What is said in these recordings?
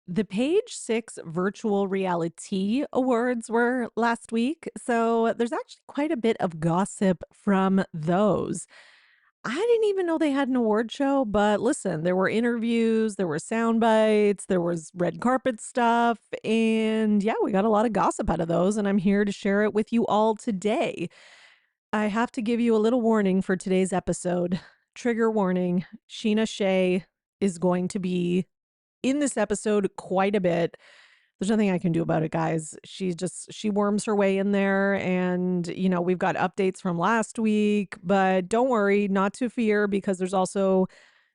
The Page 6 Virtual Reality Awards were last week, so there's actually quite a bit of gossip from those. I didn't even know they had an award show, but listen, there were interviews, there were sound bites, there was red carpet stuff, and yeah, we got a lot of gossip out of those, and I'm here to share it with you all today. I have to give you a little warning for today's episode. Trigger warning, Sheena Shea is going to be in this episode quite a bit. There's nothing I can do about it, guys. She worms her way in there, and we've got updates from last week, but don't worry, not to fear, because there's also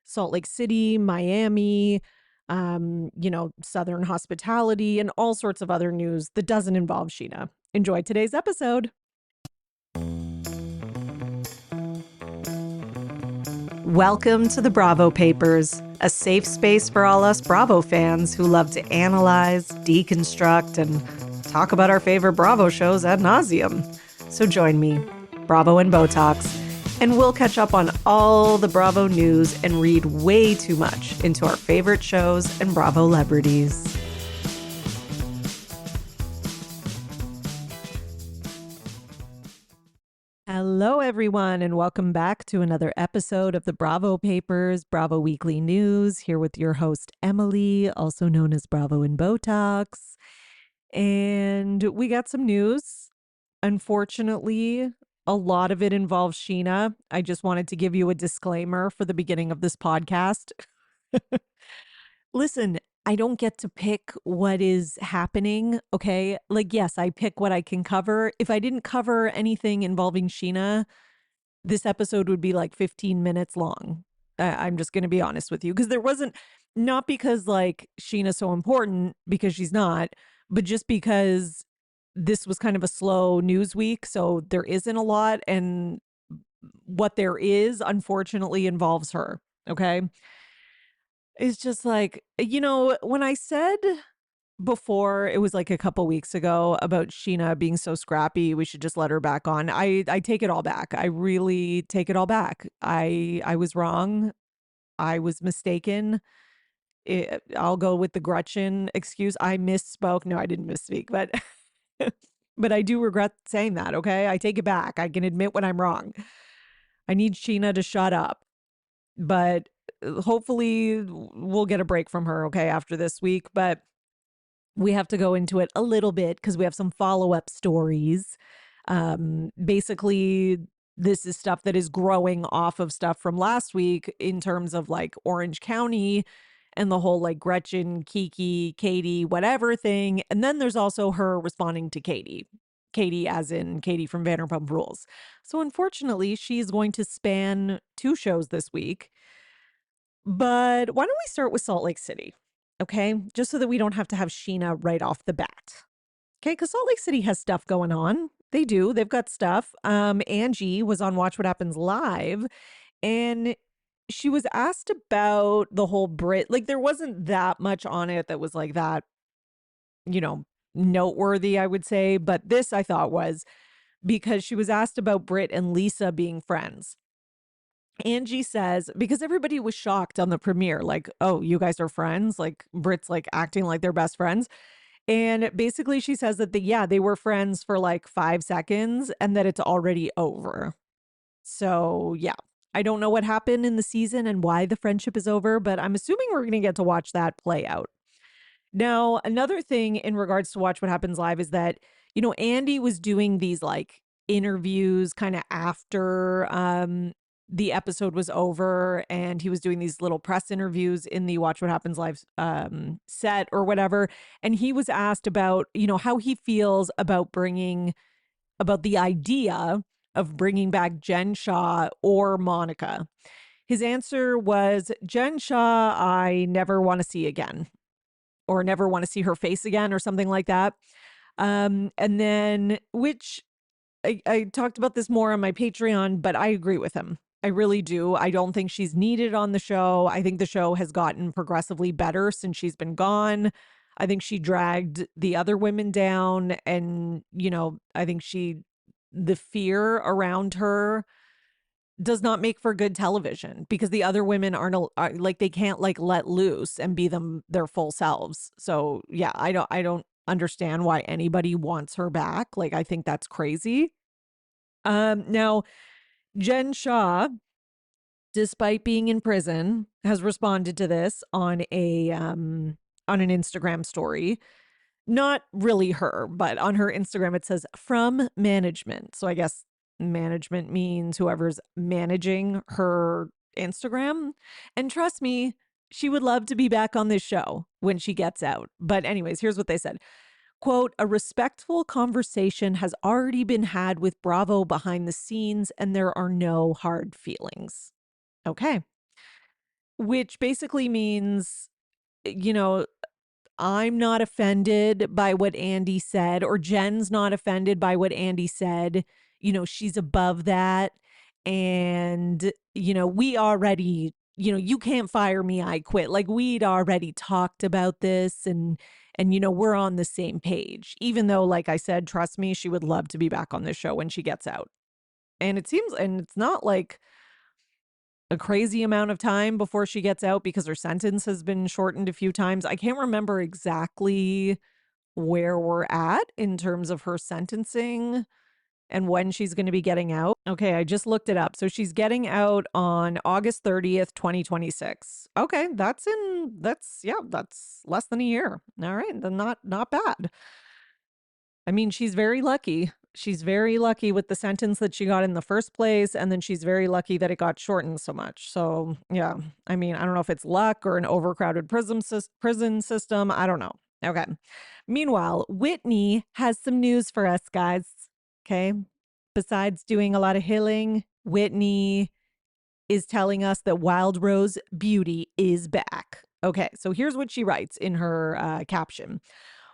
Salt Lake City, Miami, Southern hospitality, and all sorts of other news that doesn't involve Sheena. Enjoy today's episode. Welcome to the Bravo Papers, a safe space for all us Bravo fans who love to analyze, deconstruct, and talk about our favorite Bravo shows ad nauseum. So join me, Bravo and Botox, and we'll catch up on all the Bravo news and read way too much into our favorite shows and Bravo celebrities. Hello, everyone, and welcome back to another episode of the Bravo Papers, Bravo Weekly News, here with your host, Emily, also known as Bravo and Botox. And we got some news. Unfortunately, a lot of it involves Sheena. I just wanted to give you a disclaimer for the beginning of this podcast. Listen, I don't get to pick what is happening, okay? Like, yes, I pick what I can cover. If I didn't cover anything involving Sheena, this episode would be like 15 minutes long. I'm just going to be honest with you, because there wasn't, not because like Sheena's so important, because she's not, but just because this was kind of a slow news week. So there isn't a lot. And what there is, unfortunately, involves her. Okay. It's just like, when I said before, it was like a couple weeks ago, about Sheena being so scrappy, we should just let her back on. I take it all back. I really take it all back. I was wrong. I was mistaken. I'll go with the Gretchen excuse. I misspoke. No, I didn't misspeak, but but I do regret saying that, okay? I take it back. I can admit when I'm wrong. I need Sheena to shut up. But hopefully we'll get a break from her, okay, after this week. But we have to go into it a little bit because we have some follow-up stories. Basically, this is stuff that is growing off of stuff from last week in terms of like Orange County and the whole like Gretchen, Kiki, Katie, whatever thing. And then there's also her responding to Katie. Katie, as in Katie from Vanderpump Rules. So unfortunately, she's going to span two shows this week. But why don't we start with Salt Lake City? Okay, just so that we don't have to have Sheena right off the bat. Okay, because Salt Lake City has stuff going on. They do. They've got stuff. Angie was on Watch What Happens Live, and she was asked about the whole Brit. Like, there wasn't that much on it that was like that, you know, noteworthy, I would say. But this I thought was, because she was asked about Brit and Lisa being friends. Angie says, because everybody was shocked on the premiere, like, oh, you guys are friends? Like, Brit's like acting like they're best friends. And basically, she says that they were friends for like 5 seconds and that it's already over. So, yeah, I don't know what happened in the season and why the friendship is over, but I'm assuming we're going to get to watch that play out. Now, another thing in regards to Watch What Happens Live is that, Andy was doing these like interviews kind of after the episode was over, and he was doing these little press interviews in the Watch What Happens Live set or whatever. And he was asked about, how he feels about the idea of bringing back Jen Shah or Monica. His answer was, Jen Shah, I never want to see again, or never want to see her face again, or something like that. And then, which I talked about this more on my Patreon, but I agree with him. I really do. I don't think she's needed on the show. I think the show has gotten progressively better since she's been gone. I think she dragged the other women down, and, I think the fear around her does not make for good television because the other women are like they can't like let loose and be their full selves. So yeah, I don't understand why anybody wants her back. Like I think that's crazy. Now Jen Shaw, despite being in prison, has responded to this on an Instagram story. Not really her, but on her Instagram it says from management. So I guess management means whoever's managing her Instagram. And trust me, she would love to be back on this show when she gets out. But anyways, here's what they said. Quote, a respectful conversation has already been had with Bravo behind the scenes, and there are no hard feelings. Okay. Which basically means, you know, I'm not offended by what Andy said, or Jen's not offended by what Andy said. You know, she's above that. And, you know, we already, you know, you can't fire me, I quit. Like we'd already talked about this and you know, we're on the same page. Even though, like I said, trust me, she would love to be back on this show when she gets out. And it seems, and it's not like a crazy amount of time before she gets out because her sentence has been shortened a few times. I can't remember exactly where we're at in terms of her sentencing and when she's going to be getting out. Okay, I just looked it up. So she's getting out on August 30th, 2026. Okay, that's less than a year. All right, then not bad. I mean, she's very lucky. She's very lucky with the sentence that she got in the first place, and then she's very lucky that it got shortened so much. So, yeah, I mean, I don't know if it's luck or an overcrowded prison system. I don't know. Okay. Meanwhile, Whitney has some news for us, guys. Okay. Besides doing a lot of healing, Whitney is telling us that Wild Rose Beauty is back. Okay. So here's what she writes in her caption.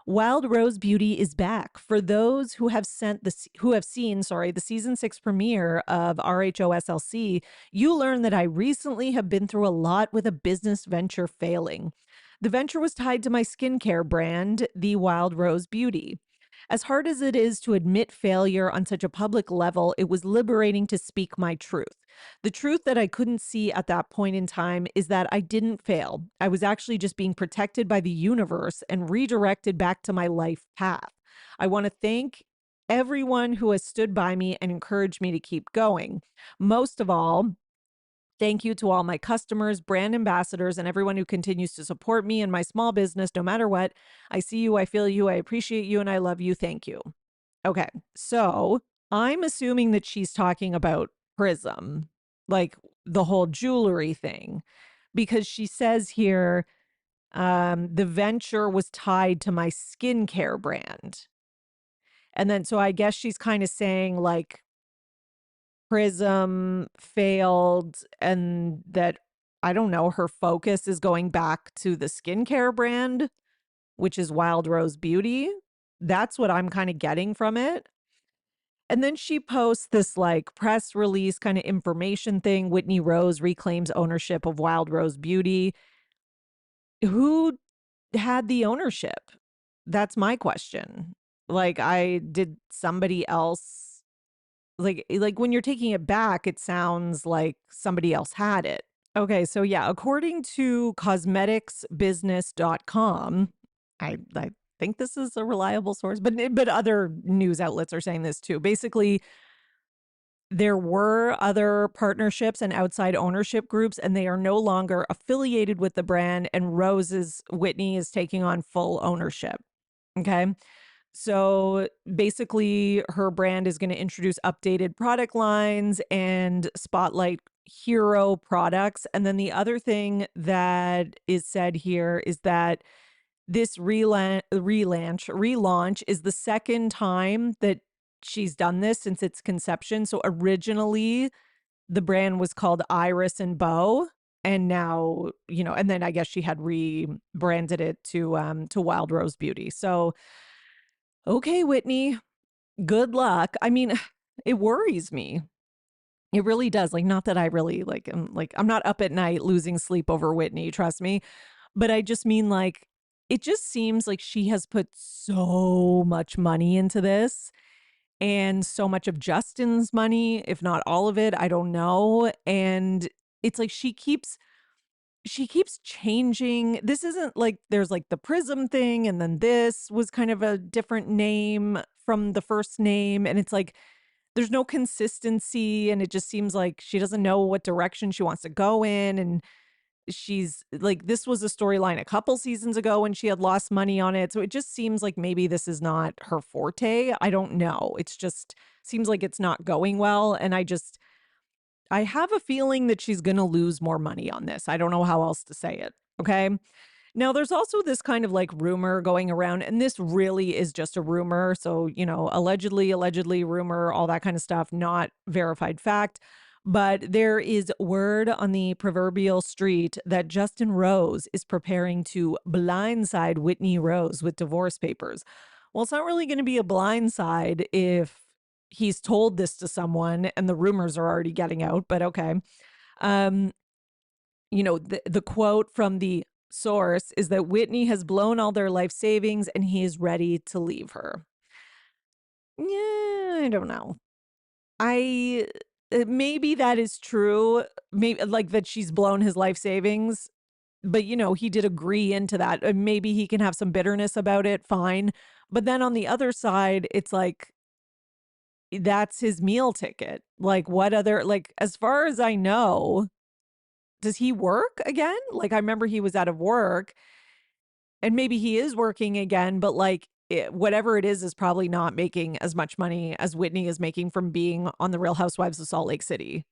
Wild Rose Beauty is back. For those who have seen the season 6 premiere of RHOSLC, you learn that I recently have been through a lot with a business venture failing. The venture was tied to my skincare brand, the Wild Rose Beauty. As hard as it is to admit failure on such a public level, it was liberating to speak my truth. The truth that I couldn't see at that point in time is that I didn't fail. I was actually just being protected by the universe and redirected back to my life path. I want to thank everyone who has stood by me and encouraged me to keep going. Most of all, thank you to all my customers, brand ambassadors, and everyone who continues to support me and my small business no matter what. I see you, I feel you, I appreciate you, and I love you. Thank you. Okay, so I'm assuming that she's talking about Prism, like the whole jewelry thing, because she says here the venture was tied to my skincare brand. And then so I guess she's kind of saying like Prism failed and that, I don't know, her focus is going back to the skincare brand, which is Wild Rose Beauty. That's what I'm kind of getting from it. And then she posts this like press release kind of information thing. Whitney Rose reclaims ownership of Wild Rose Beauty. Who had the ownership? That's my question. Like, did somebody else like when you're taking it back, it sounds like somebody else had it. Okay, so yeah, according to cosmeticsbusiness.com, I think this is a reliable source, but other news outlets are saying this too. Basically, there were other partnerships and outside ownership groups, and they are no longer affiliated with the brand. And Whitney is taking on full ownership. Okay. So basically, her brand is going to introduce updated product lines and spotlight hero products. And then the other thing that is said here is that this relaunch is the second time that she's done this since its conception. So originally, the brand was called Iris and Bow. And now, you know, and then I guess she had rebranded it to Wild Rose Beauty. So okay, Whitney, good luck. I mean, it worries me. It really does. Like, not that I really I'm not up at night losing sleep over Whitney, trust me. But I just mean like, it just seems like she has put so much money into this. and so much of Justin's money, if not all of it, I don't know. And it's like she keeps changing. This isn't like there's like the Prism thing, and then this was kind of a different name from the first name. And it's like there's no consistency, and it just seems like she doesn't know what direction she wants to go in. And she's like, this was a storyline a couple seasons ago when she had lost money on it. So it just seems like maybe this is not her forte. I don't know. It's just seems like it's not going well. And I have a feeling that she's going to lose more money on this. I don't know how else to say it. Okay. Now, there's also this kind of like rumor going around, and this really is just a rumor. So, allegedly, rumor, all that kind of stuff, not verified fact. But there is word on the proverbial street that Justin Rose is preparing to blindside Whitney Rose with divorce papers. Well, it's not really going to be a blindside if he's told this to someone and the rumors are already getting out, but okay. Um, the quote from the source is that Whitney has blown all their life savings and he is ready to leave her. Yeah, I don't know. I maybe that is true. Maybe like that she's blown his life savings, but he did agree into that. Maybe he can have some bitterness about it, fine. But then on the other side, it's like that's his meal ticket. Like what other like as far as I know, does he work again? Like I remember he was out of work and maybe he is working again, but like whatever it is probably not making as much money as Whitney is making from being on the Real Housewives of Salt Lake City.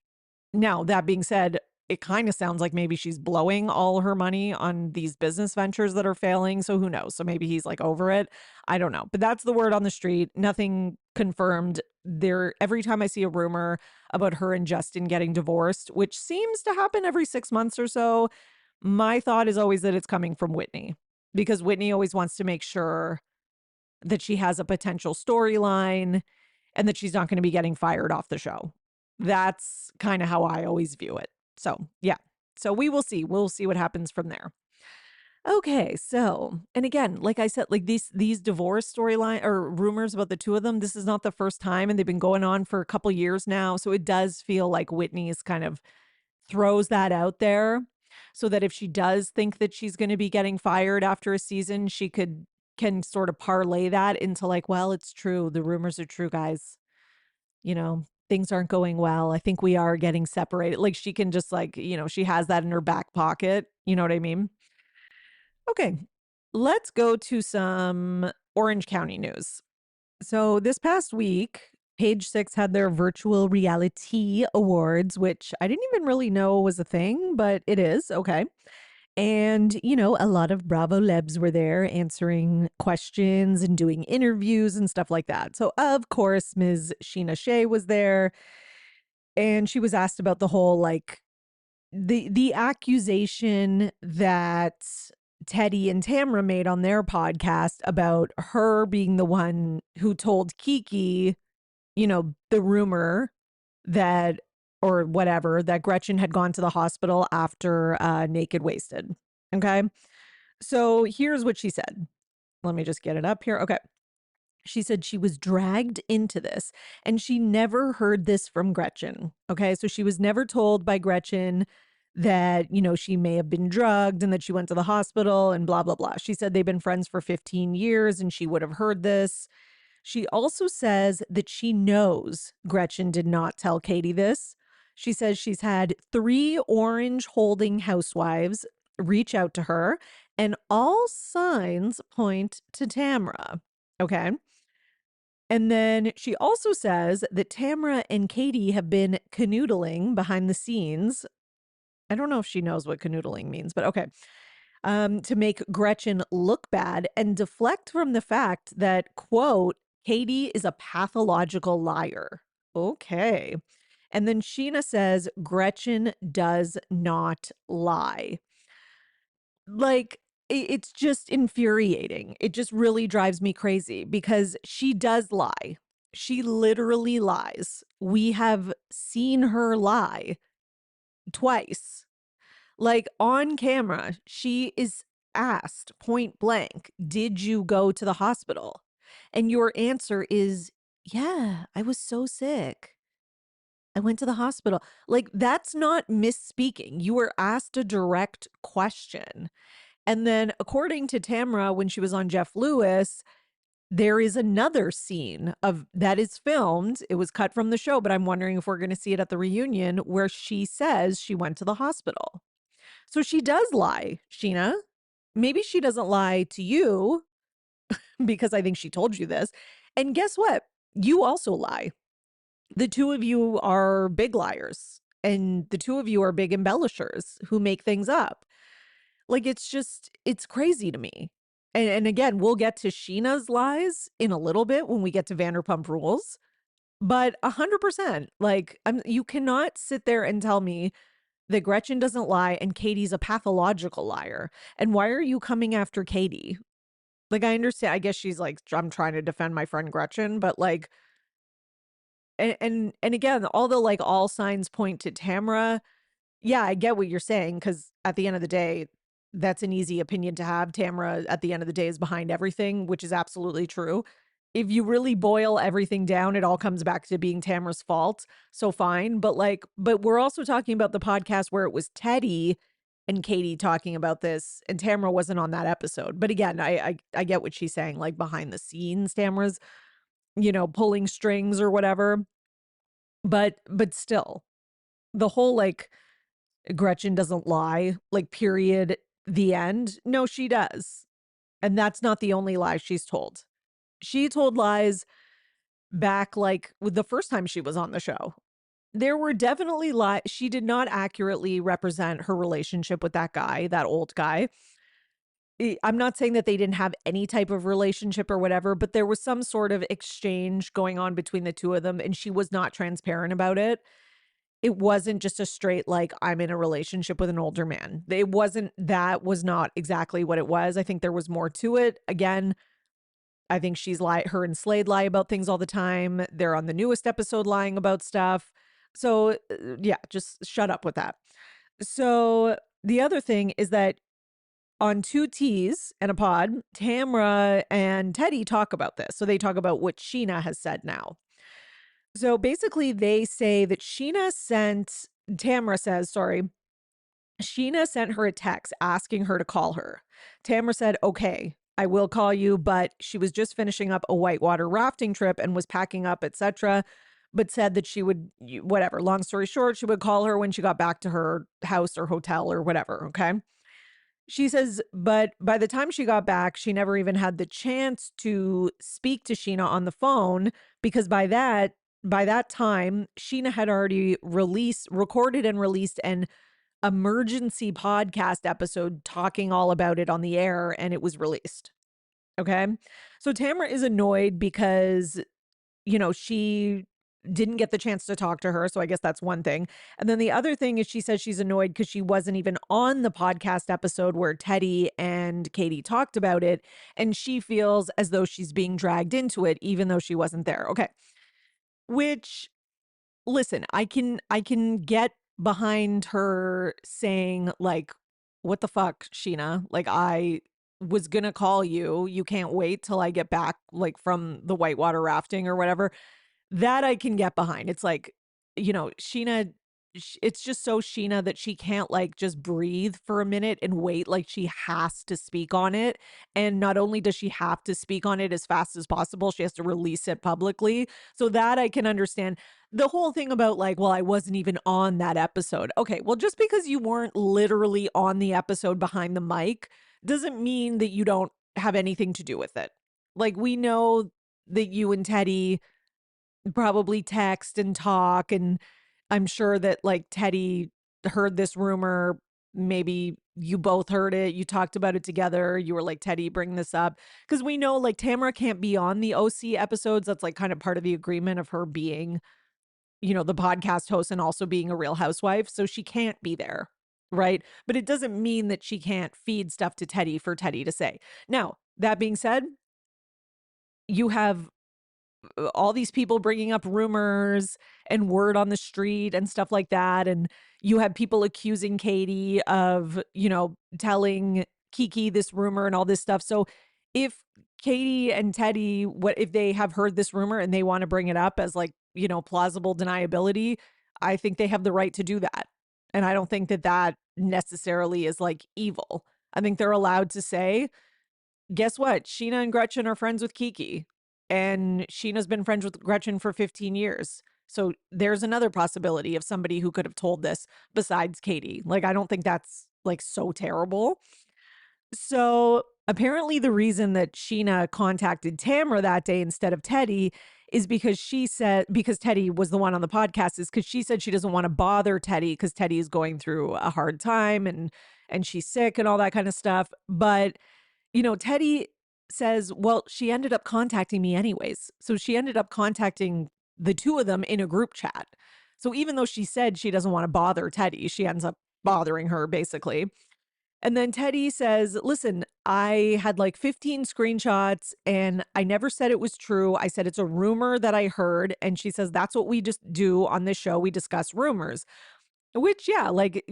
Now, that being said, it kind of sounds like maybe she's blowing all her money on these business ventures that are failing. So who knows? So maybe he's like over it. I don't know. But that's the word on the street. Nothing confirmed. Every time I see a rumor about her and Justin getting divorced, which seems to happen every 6 months or so, my thought is always that it's coming from Whitney because Whitney always wants to make sure that she has a potential storyline and that she's not going to be getting fired off the show. That's kind of how I always view it. So, yeah. So we will see. We'll see what happens from there. Okay, so, and again, like I said, like these divorce storyline or rumors about the two of them, this is not the first time and they've been going on for a couple years now. So it does feel like Whitney is kind of throws that out there so that if she does think that she's going to be getting fired after a season, she can sort of parlay that into like, well, it's true. The rumors are true, guys. Things aren't going well. I think we are getting separated. Like she can just like, she has that in her back pocket. You know what I mean? Okay. Let's go to some Orange County news. So this past week, Page Six had their virtual reality awards, which I didn't even really know was a thing, but it is. Okay. And, a lot of Bravo Lebs were there answering questions and doing interviews and stuff like that. So, of course, Ms. Sheena Shea was there and she was asked about the whole like the accusation that Teddy and Tamra made on their podcast about her being the one who told Kiki, the rumor that or whatever that Gretchen had gone to the hospital after naked wasted. Okay. So here's what she said. Let me just get it up here. Okay. She said she was dragged into this and she never heard this from Gretchen. Okay. So she was never told by Gretchen that, she may have been drugged and that she went to the hospital and blah, blah, blah. She said they've been friends for 15 years and she would have heard this. She also says that she knows Gretchen did not tell Katie this. She says she's had 3 orange holding housewives reach out to her, and all signs point to Tamra. Okay. And then she also says that Tamra and Katie have been canoodling behind the scenes. I don't know if she knows what canoodling means, but okay. To make Gretchen look bad and deflect from the fact that, quote, Katie is a pathological liar. Okay. And then Sheena says Gretchen does not lie. Like, it's just infuriating. It just really drives me crazy because she does lie. She literally lies. We have seen her lie twice. Like on camera, she is asked point blank, did you go to the hospital? And your answer is Yeah, I was so sick. I went to the hospital. Like, that's not misspeaking. You were asked a direct question. And then, according to Tamra, when she was on Jeff Lewis, there is another scene of that is filmed. It was cut from the show, but I'm wondering if we're going to see it at the reunion where she says she went to the hospital. So she does lie, Sheena. Maybe she doesn't lie to you because I think she told you this. And guess what? You also lie. The two of you are big liars, and the two of you are big embellishers who make things up. Like, it's crazy to me. And again, we'll get to Sheena's lies in a little bit when we get to Vanderpump Rules. But 100%, like, you cannot sit there and tell me that Gretchen doesn't lie and Katie's a pathological liar. And why are you coming after Katie? Like, I understand. I guess she's like, I'm trying to defend my friend Gretchen, but like, and again, all the like all signs point to Tamra. Yeah, I get what you're saying, because at the end of the day, that's an easy opinion to have. Tamra, at the end of the day, is behind everything, which is absolutely true. If you really boil everything down, it all comes back to being Tamra's fault. So fine. But we're also talking about the podcast where it was Teddy and Katie talking about this, and Tamra wasn't on that episode. But again, I get what she's saying, like behind the scenes, Tamra's, pulling strings or whatever. But still, the whole like Gretchen doesn't lie, like, period, the end. No, she does. And that's not the only lie she's told. She told lies back, like, with the first time she was on the show. There were definitely lies. She did not accurately represent her relationship with that guy, that old guy. I'm not saying that they didn't have any type of relationship or whatever, but there was some sort of exchange going on between the two of them, and she was not transparent about it. It wasn't just a straight, like, I'm in a relationship with an older man. That was not exactly what it was. I think there was more to it. Again, I think her and Slade lie about things all the time. They're on the newest episode lying about stuff. So, yeah, just shut up with that. So, the other thing is that on Two T's and a Pod, Tamra and Teddy talk about this. So, they talk about what Sheena has said now. So basically, they say that Tamra says, sorry, Sheena sent her a text asking her to call her. Tamra said, okay, I will call you, but she was just finishing up a whitewater rafting trip and was packing up, etc. But said that she would, whatever, long story short, she would call her when she got back to her house or hotel or whatever, okay? She says, but by the time she got back, she never even had the chance to speak to Sheena on the phone because by that time, Sheena had already recorded and released an emergency podcast episode talking all about it on the air, and it was released. Okay. So Tamara is annoyed because, she didn't get the chance to talk to her. So I guess that's one thing. And then the other thing is she says she's annoyed because she wasn't even on the podcast episode where Teddy and Katie talked about it. And she feels as though she's being dragged into it, even though she wasn't there. Okay. Which, listen, I can get behind her saying, like, what the fuck, Sheena? Like, I was gonna call you. You can't wait till I get back, like, from the whitewater rafting or whatever. That I can get behind. It's like, Sheena, it's just so Sheena that she can't, like, just breathe for a minute and wait. Like, she has to speak on it. And not only does she have to speak on it as fast as possible, she has to release it publicly. So that I can understand. The whole thing about, like, well, I wasn't even on that episode. Okay, well, just because you weren't literally on the episode behind the mic doesn't mean that you don't have anything to do with it. Like, we know that you and Teddy probably text and talk, and I'm sure that, like, Teddy heard this rumor. Maybe you both heard it. You talked about it together. You were like, Teddy, bring this up. Because we know, like, Tamara can't be on the OC episodes. That's, like, kind of part of the agreement of her being, the podcast host and also being a real housewife. So she can't be there. Right. But it doesn't mean that she can't feed stuff to Teddy for Teddy to say. Now, that being said, you have all these people bringing up rumors and word on the street and stuff like that. And you have people accusing Katie of, telling Kiki this rumor and all this stuff. So if Katie and Teddy, what if they have heard this rumor and they want to bring it up as like, plausible deniability, I think they have the right to do that. And I don't think that that necessarily is like evil. I think they're allowed to say, guess what? Sheena and Gretchen are friends with Kiki, and Sheena's been friends with Gretchen for 15 years. So there's another possibility of somebody who could have told this besides Katie. Like, I don't think that's like so terrible. So apparently, the reason that Sheena contacted Tamra that day instead of Teddy is because because Teddy was the one on the podcast, is because she said she doesn't want to bother Teddy because Teddy is going through a hard time and she's sick and all that kind of stuff. But Teddy says, well, she ended up contacting me anyways. So she ended up contacting the two of them in a group chat. So even though she said she doesn't want to bother Teddy, she ends up bothering her basically. And then Teddy says, listen, I had like 15 screenshots and I never said it was true. I said it's a rumor that I heard. And she says, that's what we just do on this show. We discuss rumors, which, yeah, like,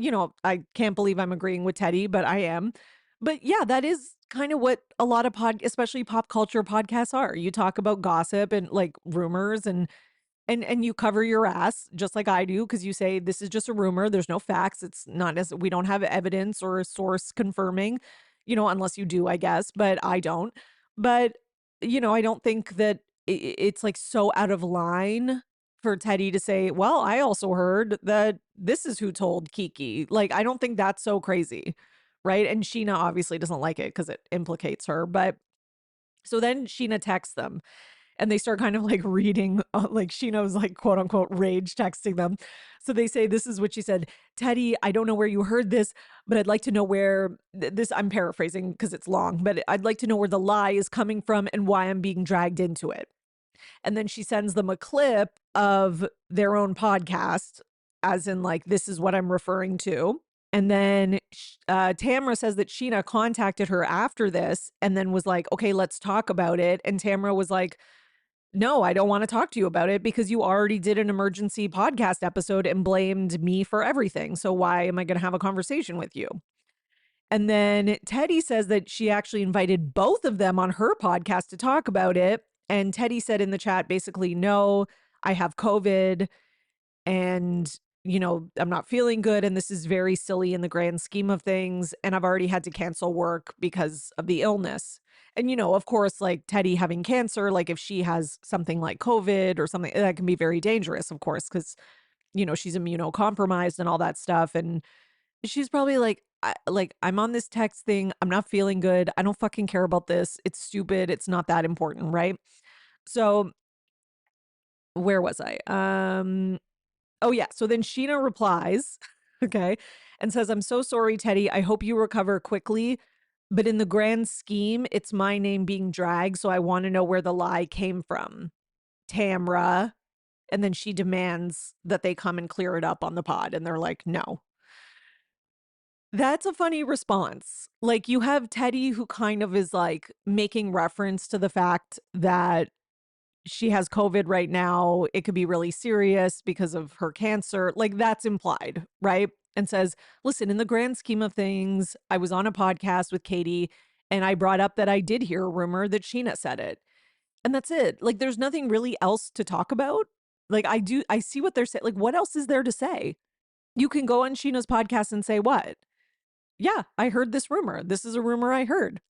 I can't believe I'm agreeing with Teddy, but I am. But yeah, that is kind of what a lot of especially pop culture podcasts are. You talk about gossip and like rumors and you cover your ass just like I do, because you say this is just a rumor. There's no facts. It's not as we don't have evidence or a source confirming, unless you do, I guess, but I don't. But I don't think that it's like so out of line for Teddy to say, well, I also heard that this is who told Kiki. Like, I don't think that's so crazy. Right. And Sheena obviously doesn't like it because it implicates her. But so then Sheena texts them and they start kind of like reading, like Sheena was like, quote unquote, rage texting them. So they say, this is what she said. Teddy, I don't know where you heard this, but I'd like to know where this, I'm paraphrasing because it's long, but I'd like to know where the lie is coming from and why I'm being dragged into it. And then she sends them a clip of their own podcast, as in like, this is what I'm referring to. And then Tamra says that Sheena contacted her after this and then was like, okay, let's talk about it. And Tamra was like, no, I don't want to talk to you about it because you already did an emergency podcast episode and blamed me for everything. So why am I going to have a conversation with you? And then Teddy says that she actually invited both of them on her podcast to talk about it. And Teddy said in the chat, basically, no, I have COVID and, I'm not feeling good. And this is very silly in the grand scheme of things. And I've already had to cancel work because of the illness. And, of course, like Teddy having cancer, like if she has something like COVID or something, that can be very dangerous, of course, because, she's immunocompromised and all that stuff. And she's probably like, I'm on this text thing. I'm not feeling good. I don't fucking care about this. It's stupid. It's not that important. Right. So where was I? Oh, yeah. So then Sheena replies, okay, and says, I'm so sorry, Teddy. I hope you recover quickly. But in the grand scheme, it's my name being dragged. So I want to know where the lie came from. Tamra. And then she demands that they come and clear it up on the pod. And they're like, no. That's a funny response. Like, you have Teddy who kind of is like making reference to the fact that she has COVID right now. It could be really serious because of her cancer. Like, that's implied, right? And says, listen, in the grand scheme of things, I was on a podcast with Katie and I brought up that I did hear a rumor that Sheena said it. And that's it. Like, there's nothing really else to talk about. Like, I see what they're saying. Like, what else is there to say? You can go on Sheena's podcast and say, what? Yeah, I heard this rumor. This is a rumor I heard.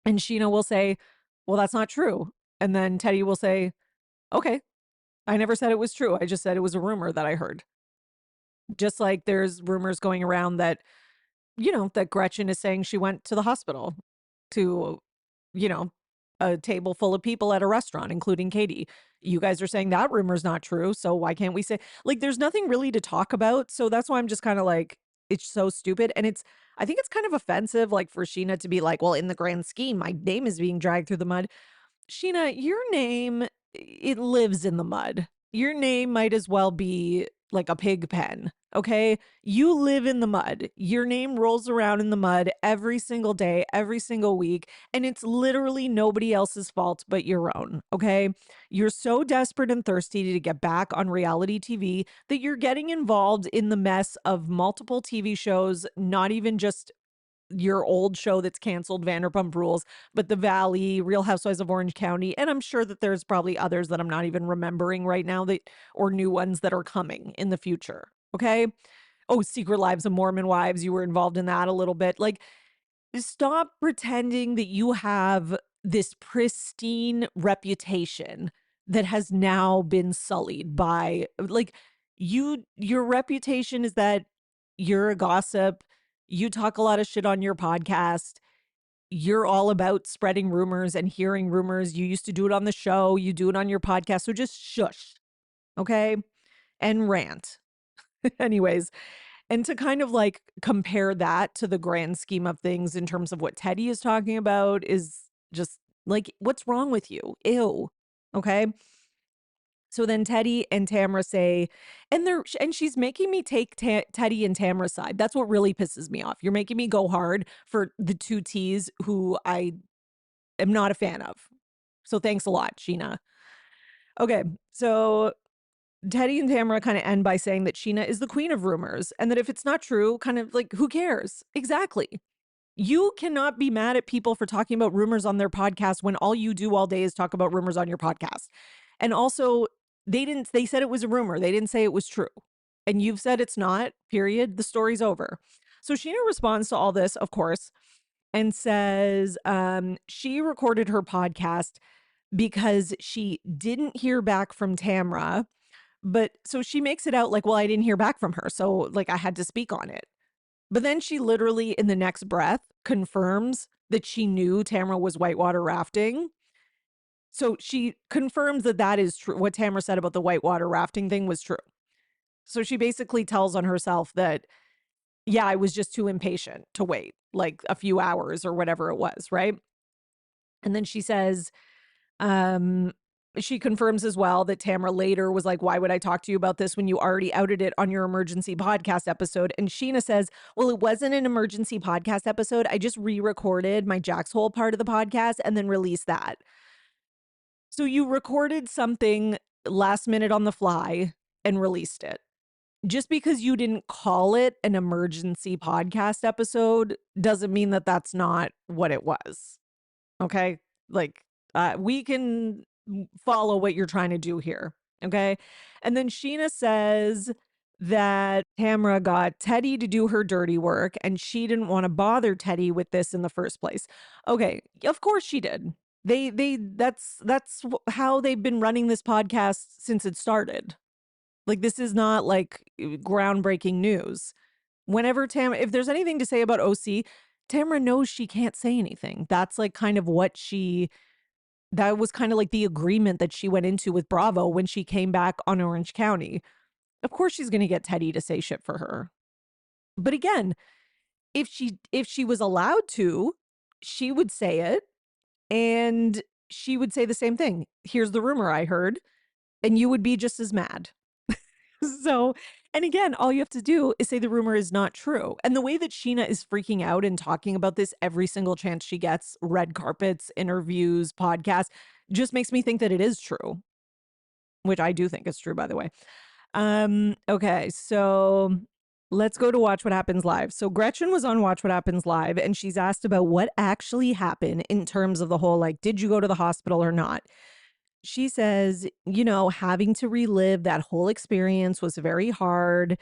And Sheena will say, well, that's not true. And then Teddy will say, okay, I never said it was true. I just said it was a rumor that I heard. Just like there's rumors going around that, that Gretchen is saying she went to the hospital to, a table full of people at a restaurant, including Katie. You guys are saying that rumor's not true. So why can't we say, like, there's nothing really to talk about. So that's why I'm just kind of like, it's so stupid. And I think it's kind of offensive, like for Sheena to be like, well, in the grand scheme, my name is being dragged through the mud. Sheena, your name, it lives in the mud. Your name might as well be like a pig pen, okay? You live in the mud. Your name rolls around in the mud every single day, every single week, and it's literally nobody else's fault but your own, okay? You're so desperate and thirsty to get back on reality TV that you're getting involved in the mess of multiple TV shows, not even just your old show that's canceled, Vanderpump Rules, but The Valley, Real Housewives of Orange County, and I'm sure that there's probably others that I'm not even remembering right now that or new ones that are coming in the future. Okay? Oh, Secret Lives of Mormon Wives, you were involved in that a little bit. Like, stop pretending that you have this pristine reputation that has now been sullied by, like, your reputation is that you're a gossip, you talk a lot of shit on your podcast, you're all about spreading rumors and hearing rumors. You used to do it on the show, you do it on your podcast, so just shush, okay? And rant. Anyways, and to kind of like compare that to the grand scheme of things in terms of what Teddy is talking about is just like, what's wrong with you? Ew. Okay. So then Teddy and Tamra say, and she's making me take Teddy and Tamra's side. That's what really pisses me off. You're making me go hard for the two T's who I am not a fan of. So thanks a lot, Sheena. Okay. So Teddy and Tamara kind of end by saying that Sheena is the queen of rumors and that if it's not true, kind of like, who cares? Exactly. You cannot be mad at people for talking about rumors on their podcast when all you do all day is talk about rumors on your podcast. And also, they said it was a rumor. They didn't say it was true. And you've said it's not, period. The story's over. So Sheena responds to all this, of course, and says she recorded her podcast because she didn't hear back from Tamra. But so she makes it out like, well, I didn't hear back from her. So like I had to speak on it. But then she literally in the next breath confirms that she knew Tamra was whitewater rafting. So she confirms that that is true. What Tamra said about the whitewater rafting thing was true. So she basically tells on herself that, yeah, I was just too impatient to wait like a few hours or whatever it was. Right. And then she says, she confirms as well that Tamra later was like, why would I talk to you about this when you already outed it on your emergency podcast episode? And Sheena says, well, it wasn't an emergency podcast episode. I just re-recorded my Jack's Hole part of the podcast and then released that. So you recorded something last minute on the fly and released it. Just because you didn't call it an emergency podcast episode doesn't mean that that's not what it was. Okay? Like, we can follow what you're trying to do here. Okay. And then Sheena says that Tamra got Teddy to do her dirty work and she didn't want to bother Teddy with this in the first place. Okay. Of course she did. That's how they've been running this podcast since it started. Like, this is not like groundbreaking news. Whenever if there's anything to say about OC, Tamra knows she can't say anything. That's like kind of what that was kind of like the agreement that she went into with Bravo when she came back on Orange County. Of course she's going to get Teddy to say shit for her. But again, if she was allowed to, she would say it and she would say the same thing. Here's the rumor I heard, and you would be just as mad. So, and again, all you have to do is say the rumor is not true. And the way that Sheena is freaking out and talking about this every single chance she gets, red carpets, interviews, podcasts, just makes me think that it is true, which I do think is true, by the way. Okay, so let's go to Watch What Happens Live. So Gretchen was on Watch What Happens Live, and she's asked about what actually happened in terms of the whole, like, did you go to the hospital or not? She says, having to relive that whole experience was very hard.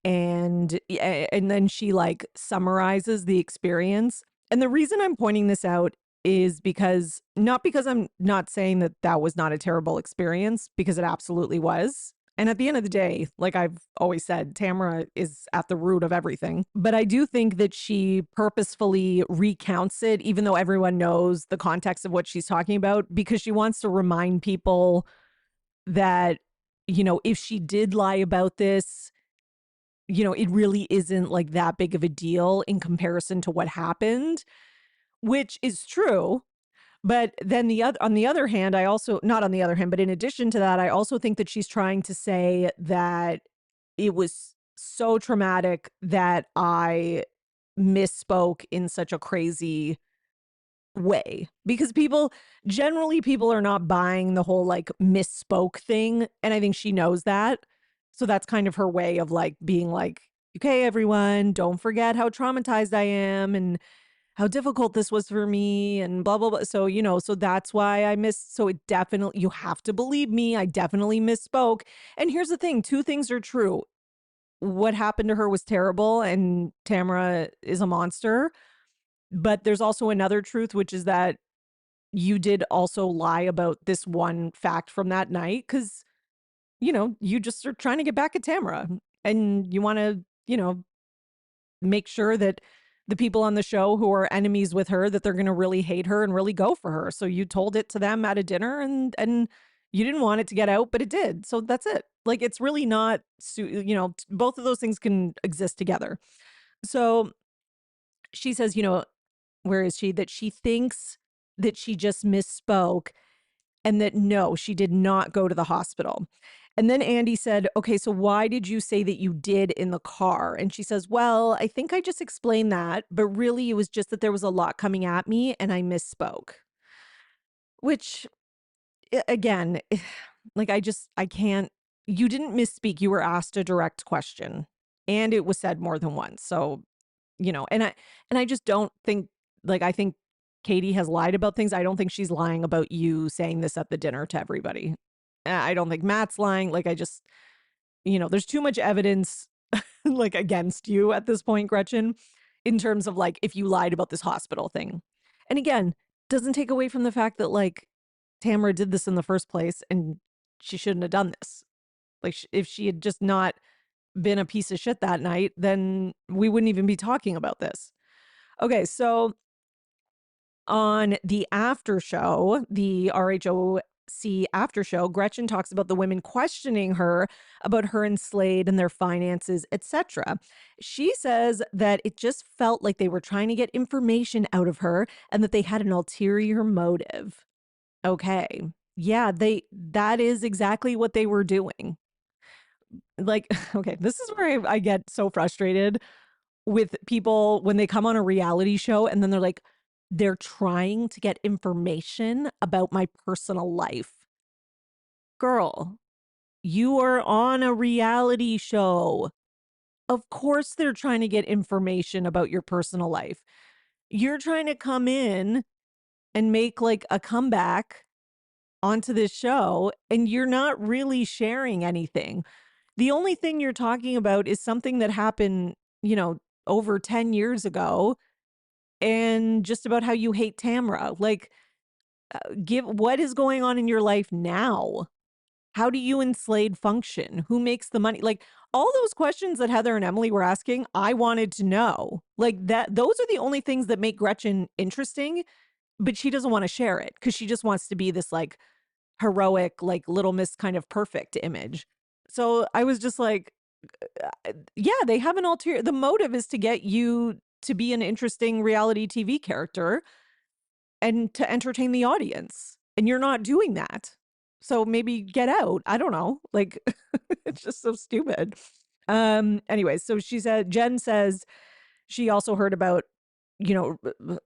And then she like summarizes the experience. And the reason I'm pointing this out is because I'm not saying that that was not a terrible experience, because it absolutely was. And at the end of the day, like I've always said, Tamra is at the root of everything. But I do think that she purposefully recounts it, even though everyone knows the context of what she's talking about, because she wants to remind people that, if she did lie about this, it really isn't like that big of a deal in comparison to what happened, which is true. But then on the other hand, but in addition to that, I also think that she's trying to say that it was so traumatic that I misspoke in such a crazy way, because people are not buying the whole like misspoke thing. And I think she knows that. So that's kind of her way of like being like, okay, everyone, don't forget how traumatized I am and how difficult this was for me and blah, blah, blah. So, so that's why I missed. So it definitely, you have to believe me. I definitely misspoke. And here's the thing, two things are true. What happened to her was terrible and Tamara is a monster. But there's also another truth, which is that you did also lie about this one fact from that night because, you just are trying to get back at Tamara and you want to, make sure that the people on the show who are enemies with her, that they're going to really hate her and really go for her. So you told it to them at a dinner and you didn't want it to get out, but it did. So that's it. Like, it's really not, both of those things can exist together. So she says, where is she? That she thinks that she just misspoke and that no, she did not go to the hospital. And then Andy said, okay, so why did you say that you did in the car? And she says, well, I think I just explained that, but really it was just that there was a lot coming at me and I misspoke. Which, again, like I can't, you didn't misspeak. You were asked a direct question and it was said more than once. So, and I just don't think, like, I think Katie has lied about things. I don't think she's lying about you saying this at the dinner to everybody. I don't think Matt's lying. Like, I just, there's too much evidence like against you at this point, Gretchen, in terms of like if you lied about this hospital thing. And again, doesn't take away from the fact that like Tamara did this in the first place and she shouldn't have done this. Like, if she had just not been a piece of shit that night, then we wouldn't even be talking about this. Okay, so on the after show, the RHOC after show, Gretchen talks about the women questioning her about her and Slade and their finances, etc. She says that it just felt like they were trying to get information out of her and that they had an ulterior motive. Okay. Yeah, that is exactly what they were doing. Like, okay, this is where I get so frustrated with people when they come on a reality show and then they're trying to get information about my personal life. Girl, you are on a reality show. Of course, they're trying to get information about your personal life. You're trying to come in and make like a comeback onto this show, and you're not really sharing anything. The only thing you're talking about is something that happened, over 10 years ago and just about how you hate Tamara. Like, give what is going on in your life now? How do you and Slade function? Who makes the money? Like, all those questions that Heather and Emily were asking, I wanted to know. Like, that those are the only things that make Gretchen interesting, but she doesn't want to share it because she just wants to be this like heroic, like Little Miss kind of perfect image. So I was just like, yeah, they have an ulterior. The motive is to get you to be an interesting reality TV character and to entertain the audience. And you're not doing that. So maybe get out. I don't know. Like, it's just so stupid. Anyway, so she said, Jen says she also heard about,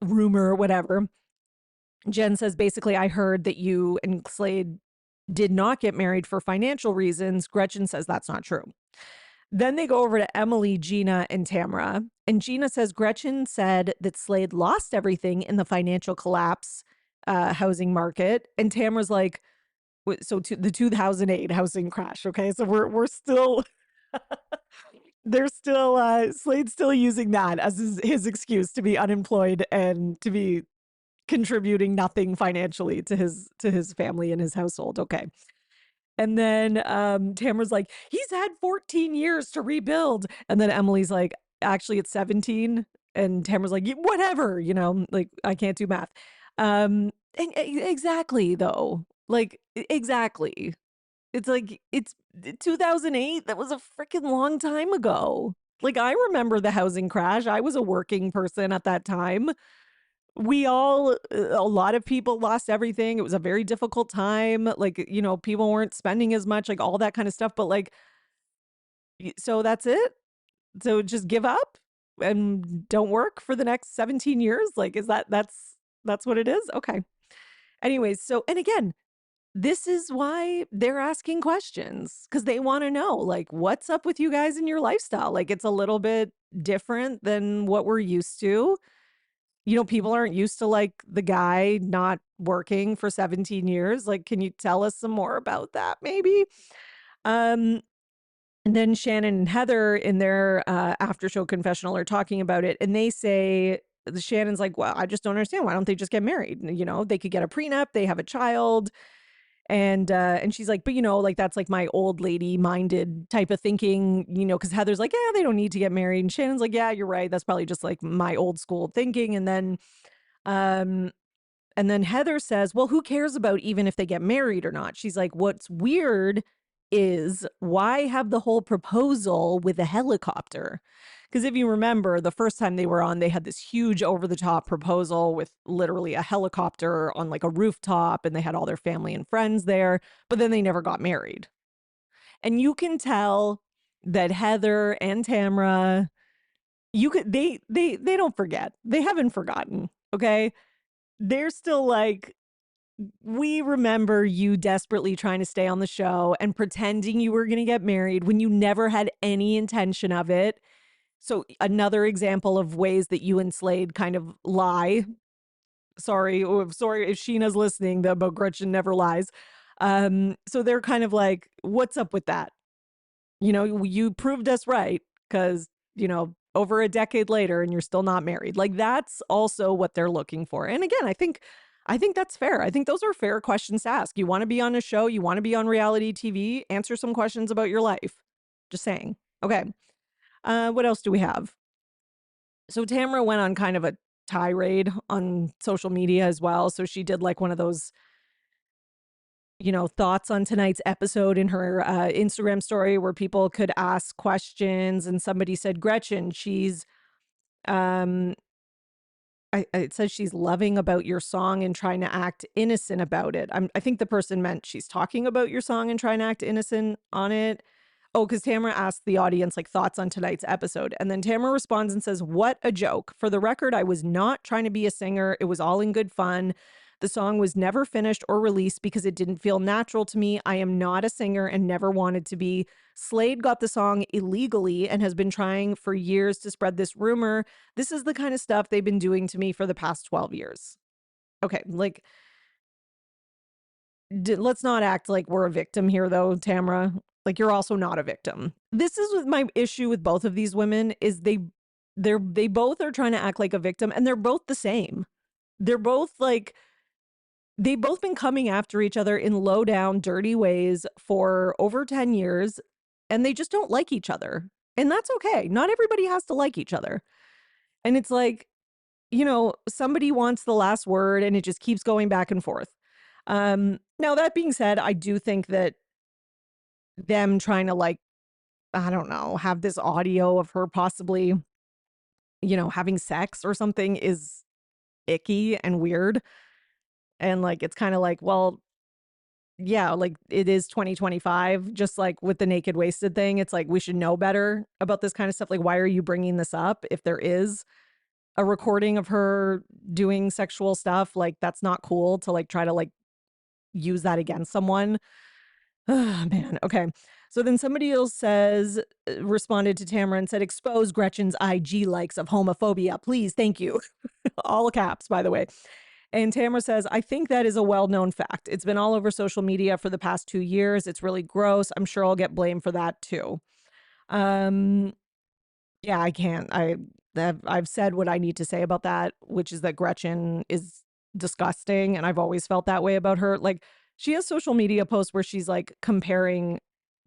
rumor or whatever. Jen says, basically, I heard that you and Slade did not get married for financial reasons. Gretchen says that's not true. Then they go over to Emily, Gina, and Tamara. And Gina says Gretchen said that Slade lost everything in the financial collapse housing market. And Tamara's like, so to the 2008 housing crash. Okay. So we're still, they're still, Slade's still using that as his excuse to be unemployed and to be contributing nothing financially to his family and his household. Okay. And then Tamara's like, he's had 14 years to rebuild. And then Emily's like, actually, it's 17. And Tamara's like, whatever, like, I can't do math. And exactly, though. Like, exactly. It's like, it's 2008. That was a freaking long time ago. Like, I remember the housing crash. I was a working person at that time. A lot of people lost everything. It was a very difficult time. Like, people weren't spending as much, like all that kind of stuff. But like, so that's it. So just give up and don't work for the next 17 years. Like, that's what it is? Okay. Anyways, so, and again, this is why they're asking questions, because they want to know, like, what's up with you guys in your lifestyle? Like, it's a little bit different than what we're used to. People aren't used to like the guy not working for 17 years. Like, can you tell us some more about that, maybe? Um, and then Shannon and Heather in their after show confessional are talking about it, and they say, Shannon's like, well, I just don't understand. Why don't they just get married? They could get a prenup, they have a child. And she's like, but like that's like my old lady minded type of thinking, because Heather's like, yeah, they don't need to get married. And Shannon's like, yeah, you're right. That's probably just like my old school thinking. Um, and then Heather says, well, who cares about even if they get married or not? She's like, what's weird is why have the whole proposal with a helicopter? Because if you remember, the first time they were on, they had this huge over the top proposal with literally a helicopter on like a rooftop, and they had all their family and friends there, but then they never got married. And you can tell that Heather and Tamra, they don't forget. They haven't forgotten. Okay. They're still like, we remember you desperately trying to stay on the show and pretending you were going to get married when you never had any intention of it. So another example of ways that you and Slade kind of lie. Sorry if Sheena's listening about Gretchen never lies. So they're kind of like, what's up with that? You proved us right because, over a decade later and you're still not married. Like, that's also what they're looking for. And again, I think that's fair. I think those are fair questions to ask. You want to be on a show, you want to be on reality TV, answer some questions about your life. Just saying. Okay. What else do we have? So Tamara went on kind of a tirade on social media as well. So she did like one of those, thoughts on tonight's episode in her Instagram story where people could ask questions. And somebody said, Gretchen, she's, it says she's loving about your song and trying to act innocent about it. I think the person meant she's talking about your song and trying to act innocent on it. Oh, because Tamara asked the audience like thoughts on tonight's episode. And then Tamara responds and says, what a joke. For the record, I was not trying to be a singer. It was all in good fun. The song was never finished or released because it didn't feel natural to me. I am not a singer and never wanted to be. Slade got the song illegally and has been trying for years to spread this rumor. This is the kind of stuff they've been doing to me for the past 12 years. Okay, like, let's not act like we're a victim here, though, Tamara. Like, you're also not a victim. This is my issue with both of these women is they both are trying to act like a victim, and they're both the same. They're both like, they've both been coming after each other in low down, dirty ways for over 10 years, and they just don't like each other. And that's okay. Not everybody has to like each other. And it's like, somebody wants the last word, and it just keeps going back and forth. Now, that being said, I do think that them trying to like, I don't know, have this audio of her possibly, having sex or something is icky and weird. And like, it's kind of like, well, yeah, like it is 2025, just like with the naked wasted thing. It's like, we should know better about this kind of stuff. Like, why are you bringing this up? If there is a recording of her doing sexual stuff, like that's not cool to like try to like use that against someone. Oh, man. Okay. So then somebody else responded to Tamara and said, expose Gretchen's IG likes of homophobia. Please. Thank you. All caps, by the way. And Tamara says, I think that is a well-known fact. It's been all over social media for the past 2 years. It's really gross. I'm sure I'll get blamed for that too. Yeah, I can't. I've said what I need to say about that, which is that Gretchen is disgusting. And I've always felt that way about her. Like, she has social media posts where she's like comparing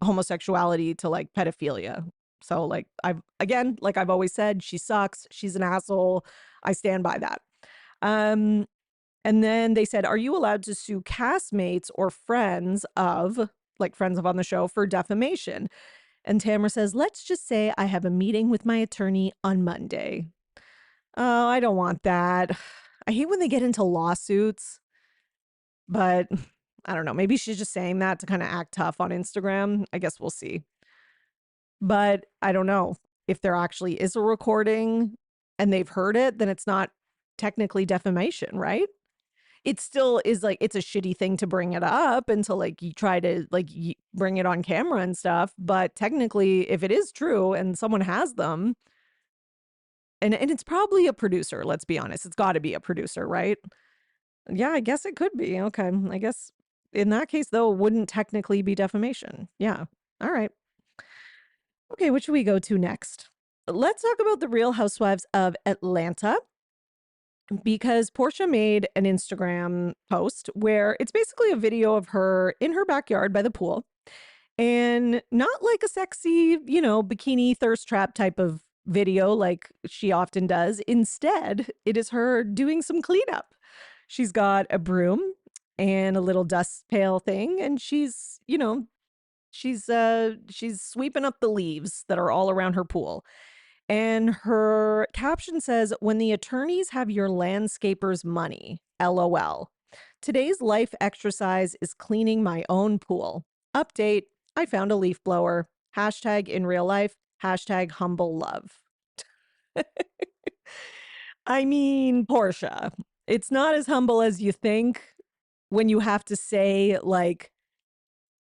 homosexuality to like pedophilia. So like I've always said, she sucks. She's an asshole. I stand by that. And then they said, are you allowed to sue castmates or friends of on the show for defamation? And Tamara says, let's just say I have a meeting with my attorney on Monday. Oh, I don't want that. I hate when they get into lawsuits, but I don't know. Maybe she's just saying that to kind of act tough on Instagram. I guess we'll see. But I don't know if there actually is a recording and they've heard it, then it's not technically defamation, right? it still is like, it's a shitty thing to bring it up until like you try to like bring it on camera and stuff. But technically, if it is true and someone has them, and it's probably a producer, let's be honest, it's got to be a producer, right? Yeah, I guess it could be. Okay. I guess in that case, though, it wouldn't technically be defamation. Yeah. All right. Okay, what should we go to next? Let's talk about the Real Housewives of Atlanta, because Portia made an Instagram post where it's basically a video of her in her backyard by the pool, and not like a sexy, bikini thirst trap type of video like she often does. Instead, it is her doing some cleanup. She's got a broom and a little dust pail thing, and she's sweeping up the leaves that are all around her pool. And her caption says, "When the attorneys have your landscaper's money, LOL. Today's life exercise is cleaning my own pool. Update, I found a leaf blower. Hashtag in real life. Hashtag humble love." I mean, Portia, it's not as humble as you think when you have to say, like,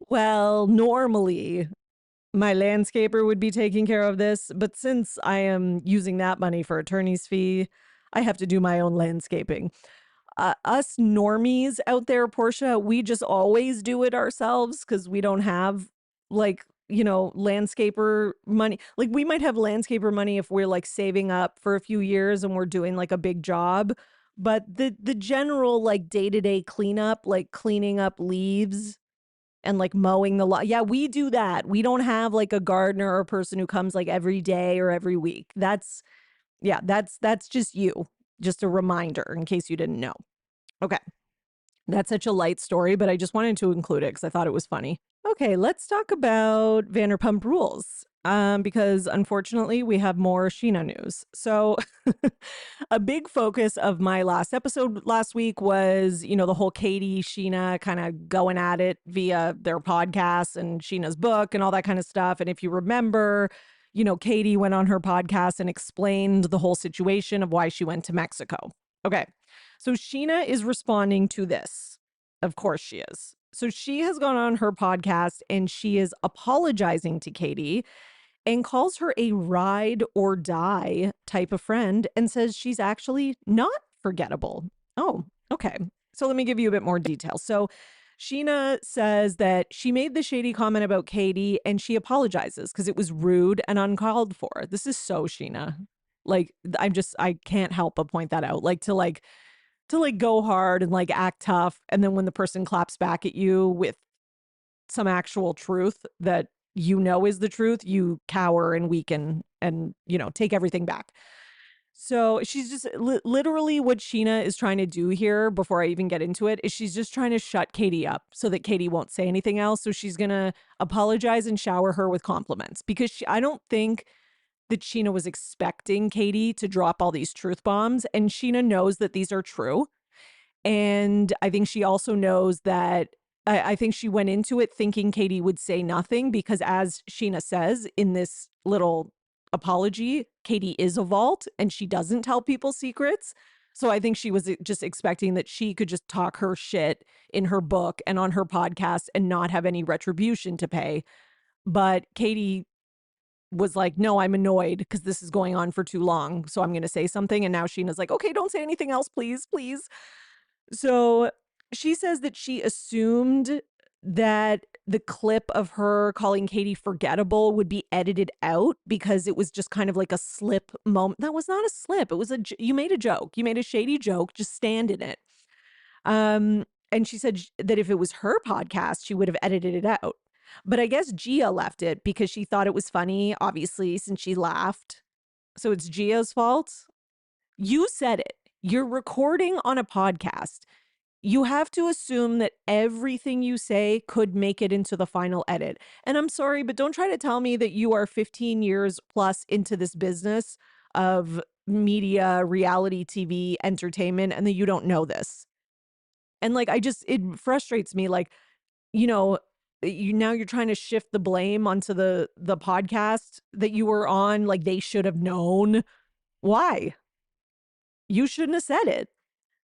well, normally my landscaper would be taking care of this, but since I am using that money for attorney's fee, I have to do my own landscaping. Us normies out there, Portia, we just always do it ourselves because we don't have like, landscaper money. Like we might have landscaper money if we're like saving up for a few years and we're doing like a big job. But the general like day-to-day cleanup, like cleaning up leaves and like mowing the lawn. Yeah, we do that. We don't have like a gardener or a person who comes like every day or every week. That's just you. Just a reminder in case you didn't know. Okay. That's such a light story, but I just wanted to include it because I thought it was funny. Okay, let's talk about Vanderpump Rules. Because unfortunately we have more Sheena news. So a big focus of my last episode last week was, the whole Katie, Sheena kind of going at it via their podcast and Sheena's book and all that kind of stuff. And if you remember, Katie went on her podcast and explained the whole situation of why she went to Mexico. Okay. So Sheena is responding to this. Of course she is. So she has gone on her podcast and she is apologizing to Katie and calls her a ride or die type of friend and says she's actually not forgettable. Oh, okay. So let me give you a bit more detail. So Sheena says that she made the shady comment about Katie and she apologizes because it was rude and uncalled for. This is so Sheena. Like, I can't help but point that out. Like to go hard and like act tough. And then when the person claps back at you with some actual truth that is the truth, you cower and weaken and, take everything back. So she's just literally what Sheena is trying to do here before I even get into it is she's just trying to shut Katie up so that Katie won't say anything else. So she's going to apologize and shower her with compliments because I don't think that Sheena was expecting Katie to drop all these truth bombs, and Sheena knows that these are true. And I think she also knows that I think she went into it thinking Katie would say nothing because, as Sheena says in this little apology, Katie is a vault and she doesn't tell people secrets. So I think she was just expecting that she could just talk her shit in her book and on her podcast and not have any retribution to pay. But Katie was like, no, I'm annoyed because this is going on for too long. So I'm going to say something. And now Sheena's like, okay, don't say anything else, please, please. So she says that she assumed that the clip of her calling Katie forgettable would be edited out because it was just kind of like a slip moment. That was not a slip. It was you made a joke. You made a shady joke. Just stand in it. And she said that if it was her podcast, she would have edited it out. But I guess Gia left it because she thought it was funny, obviously, since she laughed. So it's Gia's fault. You said it. You're recording on a podcast. You have to assume that everything you say could make it into the final edit. And I'm sorry, but don't try to tell me that you are 15 years plus into this business of media, reality TV, entertainment, and that you don't know this. And like, it frustrates me. Like, now you're trying to shift the blame onto the podcast that you were on. Like they should have known. Why? You shouldn't have said it.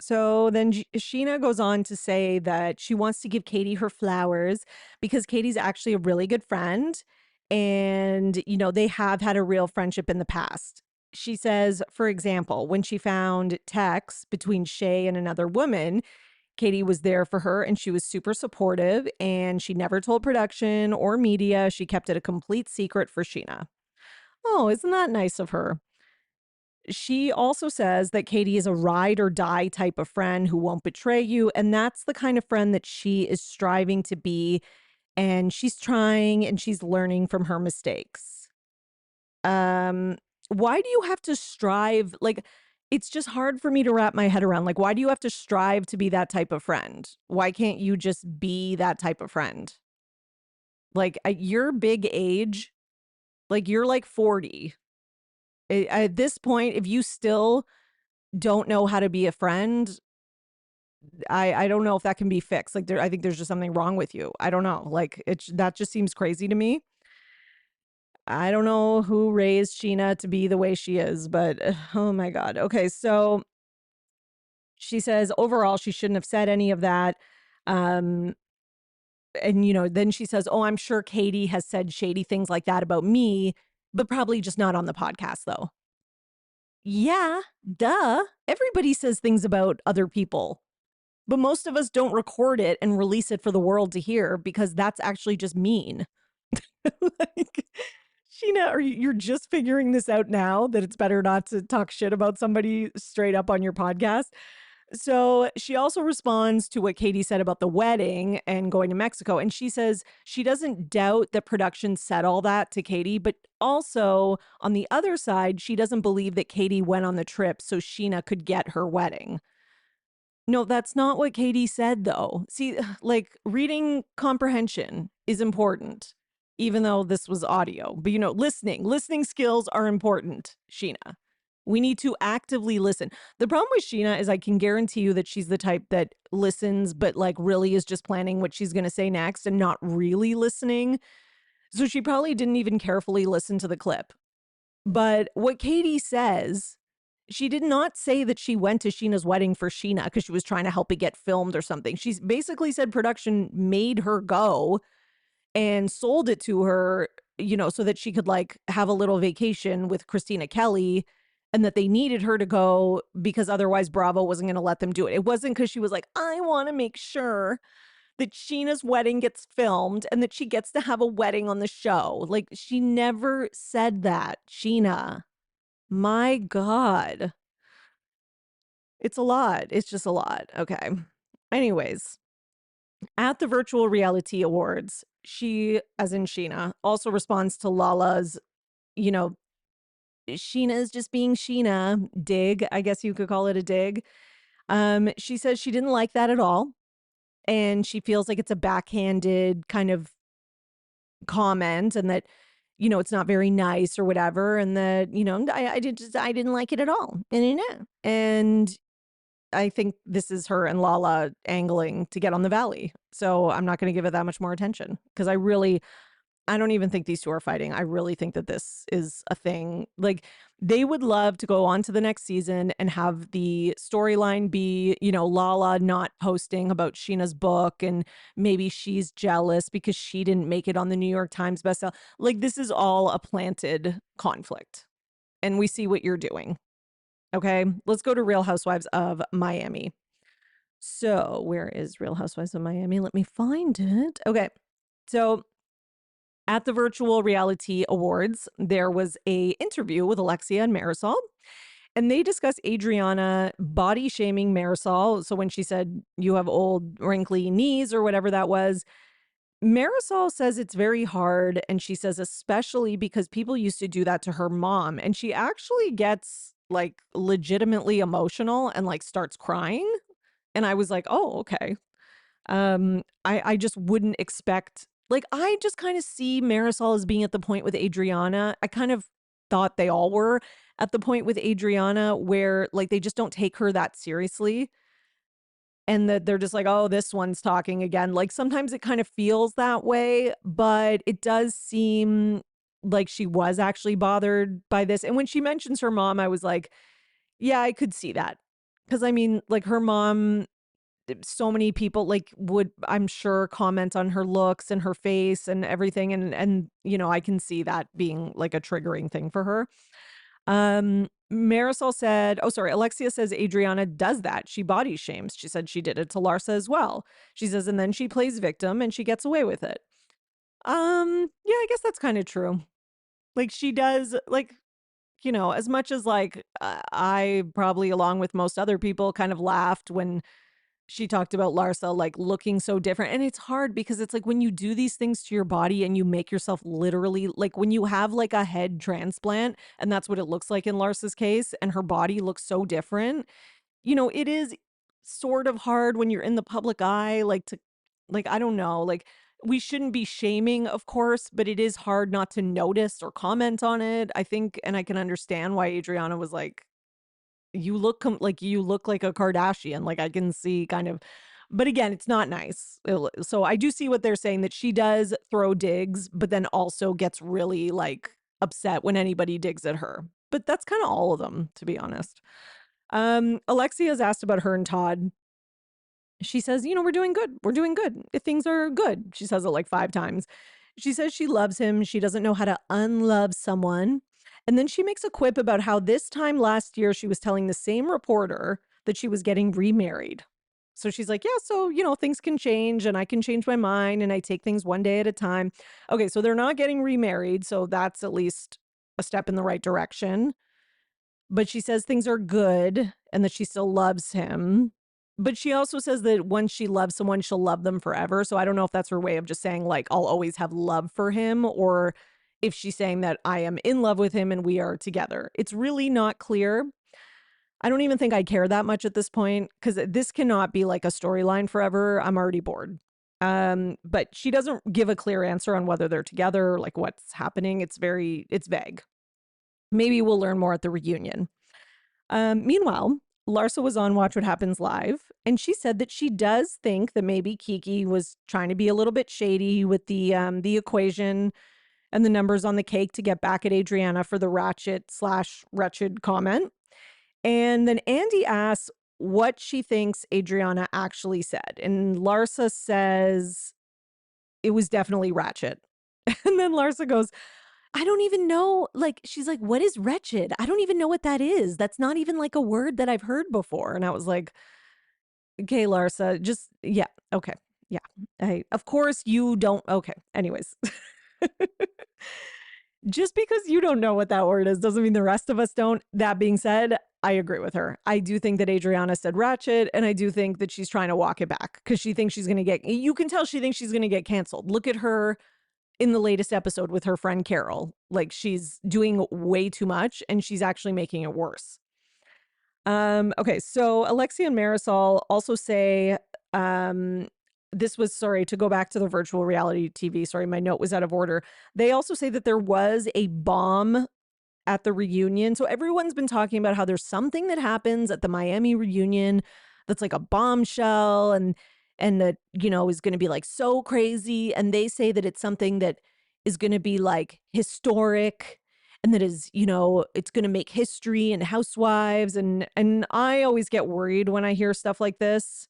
So then Sheena goes on to say that she wants to give Katie her flowers because Katie's actually a really good friend. And, they have had a real friendship in the past. She says, for example, when she found texts between Shay and another woman, Katie was there for her and she was super supportive. And she never told production or media. She kept it a complete secret for Sheena. Oh, isn't that nice of her? She also says that Katie is a ride or die type of friend who won't betray you. And that's the kind of friend that she is striving to be. And she's trying and she's learning from her mistakes. Um, why do you have to strive? Like, it's just hard for me to wrap my head around. Like, why do you have to strive to be that type of friend? Why can't you just be that type of friend? Like, at your big age, like, you're like 40. At this point, if you still don't know how to be a friend, I don't know if that can be fixed. Like I think there's just something wrong with you. I don't know. Like that just seems crazy to me. I don't know who raised Sheena to be the way she is, but oh my God. Okay, so she says overall she shouldn't have said any of that. Um and then she says, "Oh, I'm sure Katie has said shady things like that about me, but probably just not on the podcast though." Yeah, duh. Everybody says things about other people. But most of us don't record it and release it for the world to hear because that's actually just mean. Like, Sheena, you're just figuring this out now that it's better not to talk shit about somebody straight up on your podcast? So she also responds to what Katie said about the wedding and going to Mexico. And she says she doesn't doubt that production said all that to Katie, but also on the other side, she doesn't believe that Katie went on the trip so Sheena could get her wedding. No, that's not what Katie said, though. See, like reading comprehension is important, even though this was audio. But, listening skills are important, Sheena. We need to actively listen. The problem with Sheena is I can guarantee you that she's the type that listens, but like really is just planning what she's going to say next and not really listening. So she probably didn't even carefully listen to the clip. But what Katie says, she did not say that she went to Sheena's wedding for Sheena because she was trying to help it get filmed or something. She basically said production made her go and sold it to her, so that she could like have a little vacation with Christina Kelly and that they needed her to go because otherwise Bravo wasn't going to let them do it. It wasn't because she was like, I want to make sure that Sheena's wedding gets filmed and that she gets to have a wedding on the show. Like, she never said that, Sheena. My God. It's a lot. It's just a lot. Okay. Anyways, at the Virtual Reality Awards, she, as in Sheena, also responds to Lala's, you know, Sheena is just being Sheena dig. I guess you could call it a dig. She says she didn't like that at all. And she feels like it's a backhanded kind of comment and that, it's not very nice or whatever. And that, I didn't like it at all. And I think this is her and Lala angling to get on the Valley. So I'm not going to give it that much more attention because I don't even think these two are fighting. I really think that this is a thing. Like, they would love to go on to the next season and have the storyline be, Lala not posting about Sheena's book and maybe she's jealous because she didn't make it on the New York Times bestseller. Like, this is all a planted conflict. And we see what you're doing. Okay, let's go to Real Housewives of Miami. So, where is Real Housewives of Miami? Let me find it. Okay, so at the Virtual Reality Awards, there was a interview with Alexia and Marisol, and they discussed Adriana body shaming Marisol. So when she said, you have old wrinkly knees or whatever that was, Marisol says it's very hard. And she says, especially because people used to do that to her mom. And she actually gets like legitimately emotional and like starts crying. And I was like, oh, okay. I just wouldn't expect, like, I just kind of see Marisol as being at the point with Adriana. I kind of thought they all were at the point with Adriana where like they just don't take her that seriously. And that they're just like, oh, this one's talking again. Like sometimes it kind of feels that way, but it does seem like she was actually bothered by this. And when she mentions her mom, I was like, yeah, I could see that. Because I mean, like her mom, so many people like would, I'm sure, comment on her looks and her face and everything. And, you know, I can see that being like a triggering thing for her. Marisol said, oh, sorry, Alexia says Adriana does that. She body shames. She said she did it to Larsa as well. She says, and then she plays victim and she gets away with it. Yeah, I guess that's kind of true. Like she does, like, you know, as much as like I probably, along with most other people, kind of laughed when she talked about Larsa like looking so different. And it's hard because it's like when you do these things to your body and you make yourself literally, like when you have like a head transplant, and that's what it looks like in Larsa's case, and her body looks so different, you know, it is sort of hard when you're in the public eye, like to, like, I don't know, like we shouldn't be shaming, of course, but it is hard not to notice or comment on it, I think. And I can understand why Adriana was like, you look like you look like a Kardashian. Like I can see kind of, but again, it's not nice. So I do see what they're saying, that she does throw digs, but then also gets really like upset when anybody digs at her. But that's kind of all of them, to be honest. Alexia's asked about her and Todd. She says, you know, we're doing good. We're doing good. Things are good. She says it like 5 times. She says she loves him. She doesn't know how to unlove someone. And then she makes a quip about how this time last year she was telling the same reporter that she was getting remarried. So she's like, yeah, so, you know, things can change and I can change my mind and I take things one day at a time. Okay, so they're not getting remarried. So that's at least a step in the right direction. But she says things are good and that she still loves him. But she also says that once she loves someone, she'll love them forever. So I don't know if that's her way of just saying, like, I'll always have love for him, or if she's saying that I am in love with him and we are together. It's really not clear. I don't even think I care that much at this point because this cannot be like a storyline forever. I'm already bored. But she doesn't give a clear answer on whether they're together, like what's happening. It's vague. Maybe we'll learn more at the reunion. Meanwhile, Larsa was on Watch What Happens Live, and she said that she does think that maybe Kiki was trying to be a little bit shady with the equation and the numbers on the cake to get back at Adriana for the ratchet/wretched comment. And then Andy asks what she thinks Adriana actually said, and Larsa says it was definitely ratchet. And then Larsa goes, I don't even know. Like, she's like, what is wretched? I don't even know what that is. That's not even like a word that I've heard before. And I was like, okay, Larsa, just, yeah, okay. Yeah. Of course you don't. Okay. Anyways, just because you don't know what that word is doesn't mean the rest of us don't. That being said, I agree with her. I do think that Adriana said ratchet, and I do think that she's trying to walk it back because she thinks she's going to get, you can tell she thinks she's going to get canceled. Look at her in the latest episode with her friend Carol. Like, she's doing way too much and she's actually making it worse. Okay, so Alexia and Marisol also say, this was, sorry, to go back to the virtual reality TV. Sorry, my note was out of order. They also say that there was a bomb at the reunion. So everyone's been talking about how there's something that happens at the Miami reunion that's like a bombshell, and that, you know, is going to be like so crazy. And they say that it's something that is going to be like historic, and that is, you know, it's going to make history and Housewives. And I always get worried when I hear stuff like this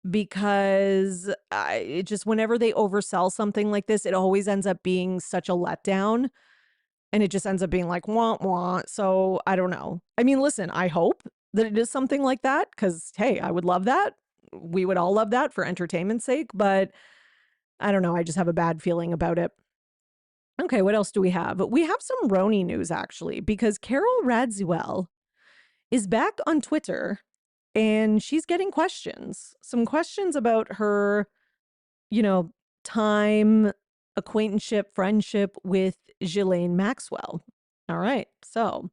because it just, whenever they oversell something like this, it always ends up being such a letdown. And it just ends up being like, wah, wah. So I don't know. I mean, listen, I hope that it is something like that because, hey, I would love that. We would all love that for entertainment's sake. But I don't know. I just have a bad feeling about it. Okay, what else do we have? We have some RHONY news, actually, because Carol Radziwill is back on Twitter and she's getting questions. Some questions about her, you know, time, acquaintanceship, friendship with Ghislaine Maxwell. All right. So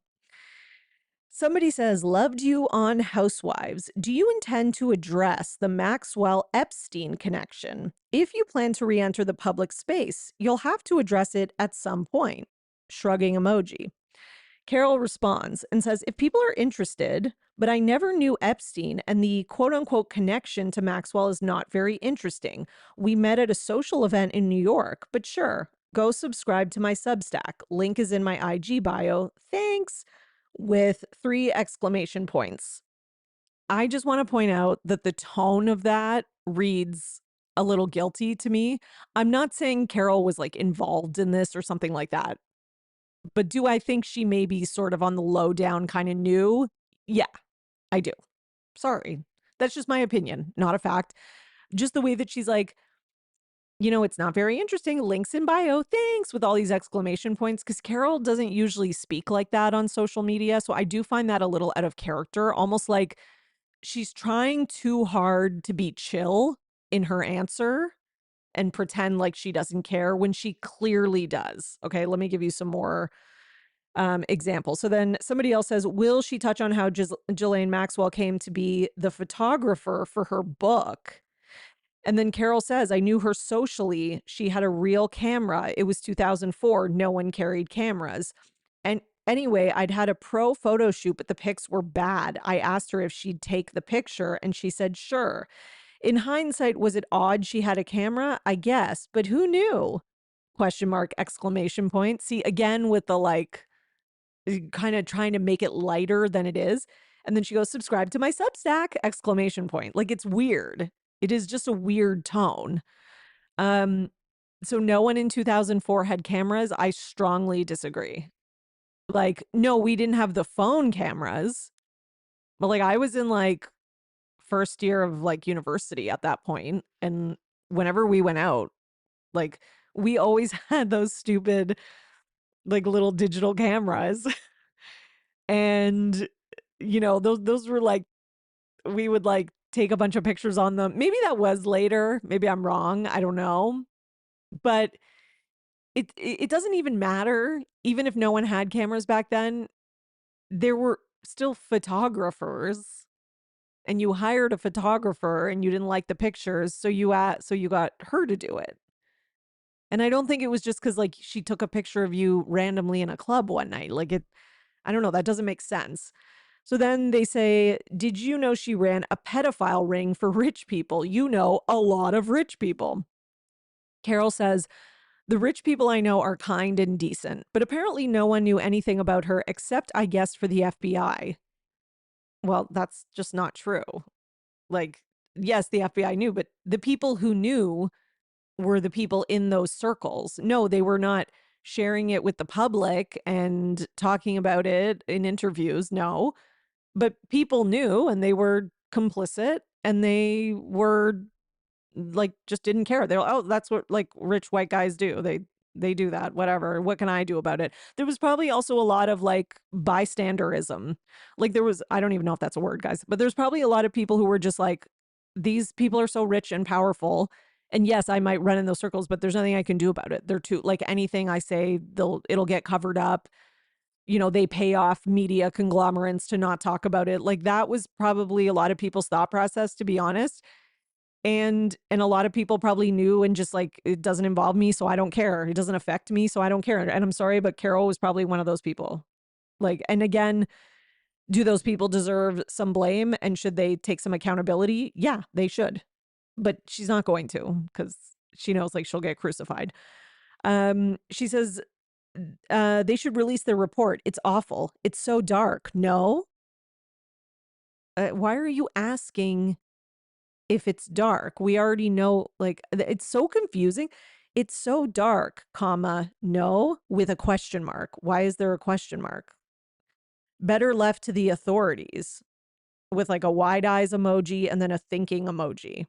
somebody says, loved you on Housewives. Do you intend to address the Maxwell Epstein connection? If you plan to re-enter the public space, you'll have to address it at some point. Shrugging emoji. Carol responds and says, if people are interested, but I never knew Epstein, and the quote unquote connection to Maxwell is not very interesting. We met at a social event in New York, but sure, go subscribe to my Substack. Link is in my IG bio. Thanks. With 3 exclamation points. I just want to point out that the tone of that reads a little guilty to me. I'm not saying Carol was like involved in this or something like that, but do I think she may be sort of on the low down kind of knew? Yeah, I do. Sorry. That's just my opinion, not a fact. Just the way that she's like, it's not very interesting. Links in bio. Thanks, with all these exclamation points. Because Carol doesn't usually speak like that on social media. So I do find that a little out of character, almost like she's trying too hard to be chill in her answer and pretend like she doesn't care when she clearly does. Okay, let me give you some more examples. So then somebody else says, will she touch on how Ghislaine Maxwell came to be the photographer for her book? And then Carol says, I knew her socially. She had a real camera. It was 2004. No one carried cameras. And anyway, I'd had a pro photo shoot, but the pics were bad. I asked her if she'd take the picture, and she said, sure. In hindsight, was it odd she had a camera? I guess, but who knew? Question mark, exclamation point. See, again, with the like, kind of trying to make it lighter than it is. And then she goes, subscribe to my Substack, exclamation point. Like, it's weird. It is just a weird tone. So no one in 2004 had cameras. I strongly disagree. Like, no, we didn't have the phone cameras. But like, I was in like first year of like university at that point, and whenever we went out, like, we always had those stupid like little digital cameras. And those were like, we would like take a bunch of pictures on them. Maybe that was later. Maybe I'm wrong. I don't know. But it doesn't even matter. Even if no one had cameras back then, there were still photographers, and you hired a photographer and you didn't like the pictures, so you got her to do it. And I don't think it was just because like she took a picture of you randomly in a club one night. Like, I don't know, that doesn't make sense. So then they say, did you know she ran a pedophile ring for rich people? A lot of rich people. Carol says, the rich people I know are kind and decent, but apparently no one knew anything about her except, I guess, for the FBI. Well, that's just not true. Like, yes, the FBI knew, but the people who knew were the people in those circles. No, they were not sharing it with the public and talking about it in interviews. No, but people knew, and they were complicit, and they were like, just didn't care. They're, oh, that's what like rich white guys do. They do that, whatever. What can I do about it? There was probably also a lot of like bystanderism. Like, there was, I don't even know if that's a word, guys, but there's probably a lot of people who were just like, these people are so rich and powerful. And yes, I might run in those circles, but there's nothing I can do about it. They're too, like, anything I say, it'll get covered up. They pay off media conglomerates to not talk about it. Like, that was probably a lot of people's thought process, to be honest. And a lot of people probably knew and just like, it doesn't involve me, so I don't care. It doesn't affect me, so I don't care. And I'm sorry, but Carol was probably one of those people. Like, and again, do those people deserve some blame, and should they take some accountability? Yeah, they should. But she's not going to, because she knows like she'll get crucified. She says, they should release their report. It's awful. It's so dark. No. Why are you asking if it's dark? We already know, like, it's so confusing. It's so dark, comma, no, with a question mark. Why is there a question mark? Better left to the authorities, with like a wide eyes emoji and then a thinking emoji.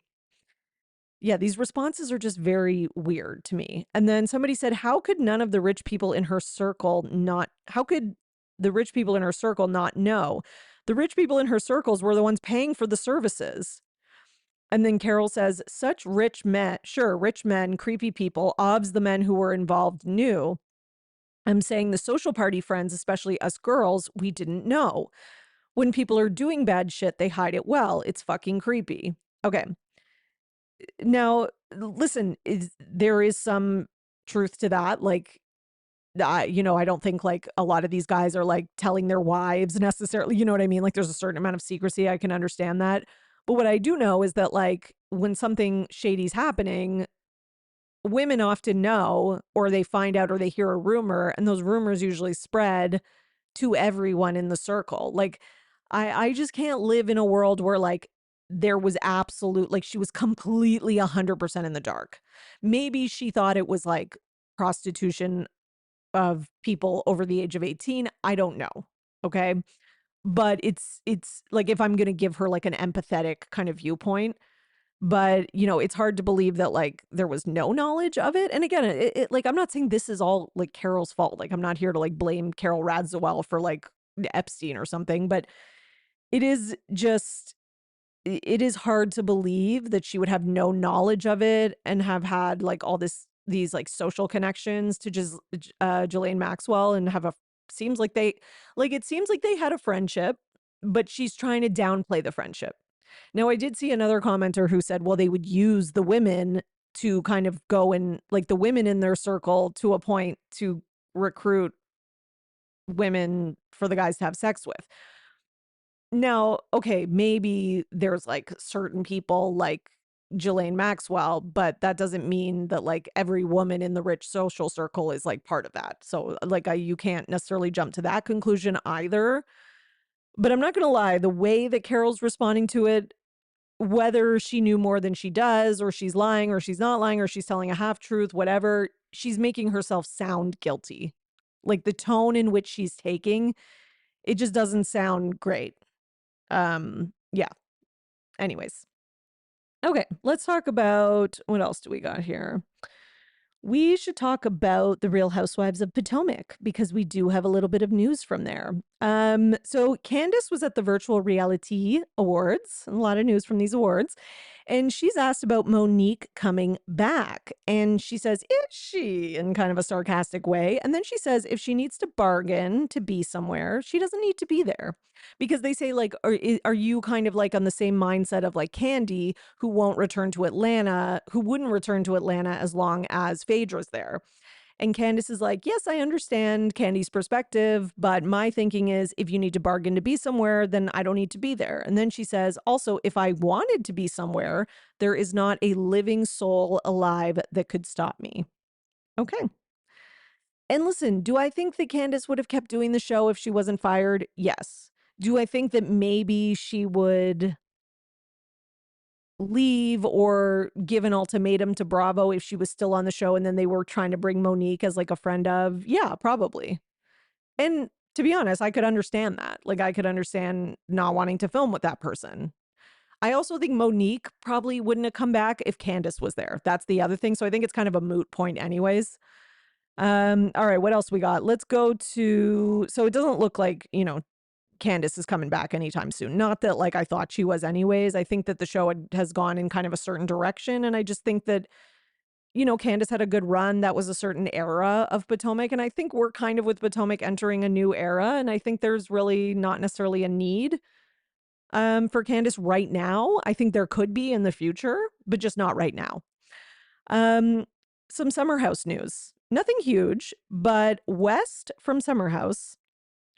Yeah, these responses are just very weird to me. And then somebody said, how could the rich people in her circle not know? The rich people in her circles were the ones paying for the services. And then Carol says, such rich men, sure, rich men, creepy people, obs the men who were involved knew. I'm saying the social party friends, especially us girls, we didn't know. When people are doing bad shit, they hide it well. It's fucking creepy. Okay. Now, listen, there is some truth to that. Like, I don't think like a lot of these guys are like telling their wives necessarily, you know what I mean? Like, there's a certain amount of secrecy. I can understand that. But what I do know is that like when something shady's happening, women often know, or they find out, or they hear a rumor, and those rumors usually spread to everyone in the circle. Like, I just can't live in a world where like there was absolute like she was completely 100% in the dark. Maybe she thought it was like prostitution of people over the age of 18. I don't know. Okay? But it's like if I'm going to give her like an empathetic kind of viewpoint, but you know, it's hard to believe that like there was no knowledge of it. And again, like I'm not saying this is all like Carol's fault. Like I'm not here to like blame Carol Radziwill for like Epstein or something, but it is just it is hard to believe that she would have no knowledge of it and have had like all these like social connections to just Ghislaine Maxwell and have a seems like it seems like they had a friendship, but she's trying to downplay the friendship. Now, I did see another commenter who said, well, they would use the women to kind of go and like the women in their circle to a point to recruit women for the guys to have sex with. Now, okay, maybe there's like certain people like Ghislaine Maxwell, but that doesn't mean that like every woman in the rich social circle is like part of that. So like you can't necessarily jump to that conclusion either. But I'm not going to lie, the way that Carol's responding to it, whether she knew more than she does, or she's lying, or she's not lying, or she's telling a half truth, whatever, she's making herself sound guilty. Like the tone in which she's taking, it just doesn't sound great. Yeah. Anyways. Okay, let's talk about what else do we got here? We should talk about the Real Housewives of Potomac because we do have a little bit of news from there. So Candace was at the Virtual Reality Awards, a lot of news from these awards, and she's asked about Monique coming back. And she says, is she? In kind of a sarcastic way. And then she says, if she needs to bargain to be somewhere, she doesn't need to be there. Because they say, like, are you kind of like on the same mindset of like Candy, who won't return to Atlanta, who wouldn't return to Atlanta as long as Phaedra's there? And Candace is like, yes, I understand Candy's perspective, but my thinking is if you need to bargain to be somewhere, then I don't need to be there. And then she says, also, if I wanted to be somewhere, there is not a living soul alive that could stop me. Okay. And listen, do I think that Candace would have kept doing the show if she wasn't fired? Yes. Do I think that maybe she would leave or give an ultimatum to Bravo if she was still on the show and then they were trying to bring Monique as like a friend of? Yeah, probably. And to be honest, I could understand that. Like I could understand not wanting to film with that person. I also think Monique probably wouldn't have come back if Candace was there. That's the other thing. So I think it's kind of a moot point anyways. All right, what else we got? Let's go to, so it doesn't look like, you know, Candace is coming back anytime soon. Not that like I thought she was anyways. I think that the show has gone in kind of a certain direction. And I just think that, you know, Candace had a good run. That was a certain era of Potomac. And I think we're kind of with Potomac entering a new era. And I think there's really not necessarily a need for Candace right now. I think there could be in the future, but just not right now. Some Summer House news. Nothing huge, but West from Summer House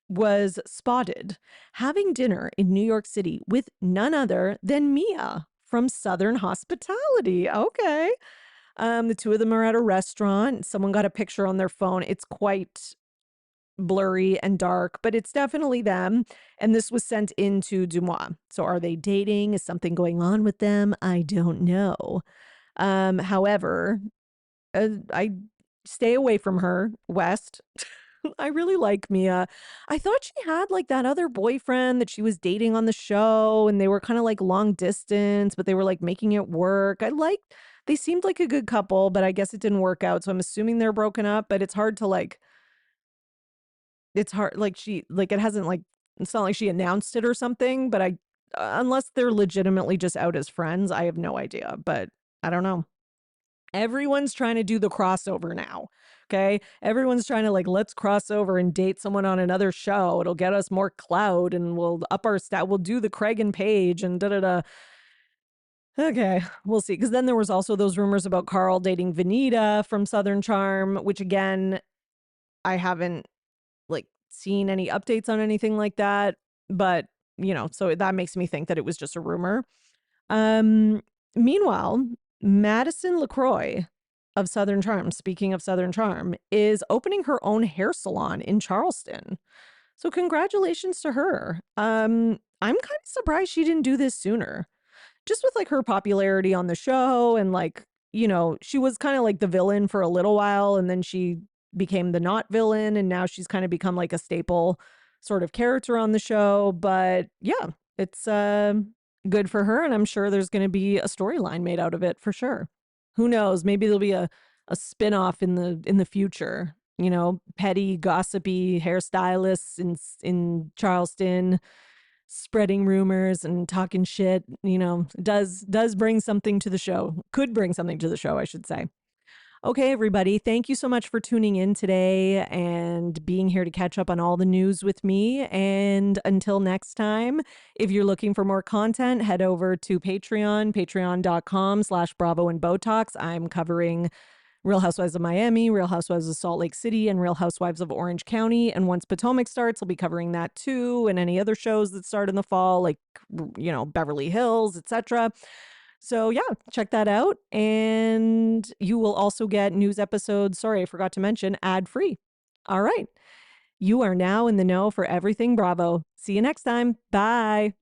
was spotted having dinner in New York City with none other than Mia from Southern Hospitality. Okay. The two of them are at a restaurant. Someone got a picture on their phone. It's quite blurry and dark, but it's definitely them. And this was sent into Dumois. So are they dating? Is something going on with them? I don't know. However, I stay away from her, West. I really like Mia. I thought she had like that other boyfriend that she was dating on the show and they were kind of like long distance, but they were like making it work. They seemed like a good couple, but I guess it didn't work out. So I'm assuming they're broken up, but it's hard to like, it's hard. Like it hasn't like, it's not like she announced it or something, but unless they're legitimately just out as friends, I have no idea, but I don't know. Everyone's trying to do the crossover now. Okay. Everyone's trying to like, let's cross over and date someone on another show. It'll get us more clout and we'll up our stat. We'll do the Craig and Paige and da da da. Okay. We'll see. Cause then there was also those rumors about Carl dating Vanita from Southern Charm, which again, I haven't like seen any updates on anything like that. But, you know, so that makes me think that it was just a rumor. Meanwhile, Madison LaCroix of Southern Charm, speaking of Southern Charm, is opening her own hair salon in Charleston. So congratulations to her. I'm kind of surprised she didn't do this sooner. Just with like her popularity on the show and like, she was kind of like the villain for a little while and then she became the not villain and now she's kind of become like a staple sort of character on the show. But yeah, it's good for her and I'm sure there's going to be a storyline made out of it for sure. Who knows? Maybe there'll be a spin-off in the future. Petty, gossipy hairstylists in Charleston spreading rumors and talking shit, does bring something to the show. Could bring something to the show, I should say. Okay, everybody, thank you so much for tuning in today and being here to catch up on all the news with me. And until next time, if you're looking for more content, head over to Patreon, patreon.com/Bravo and Botox. I'm covering Real Housewives of Miami, Real Housewives of Salt Lake City, and Real Housewives of Orange County. And once Potomac starts, I'll be covering that too, and any other shows that start in the fall, like, Beverly Hills, etc. So yeah, check that out. And you will also get news episodes, sorry, I forgot to mention, ad-free. All right. You are now in the know for everything Bravo. See you next time. Bye.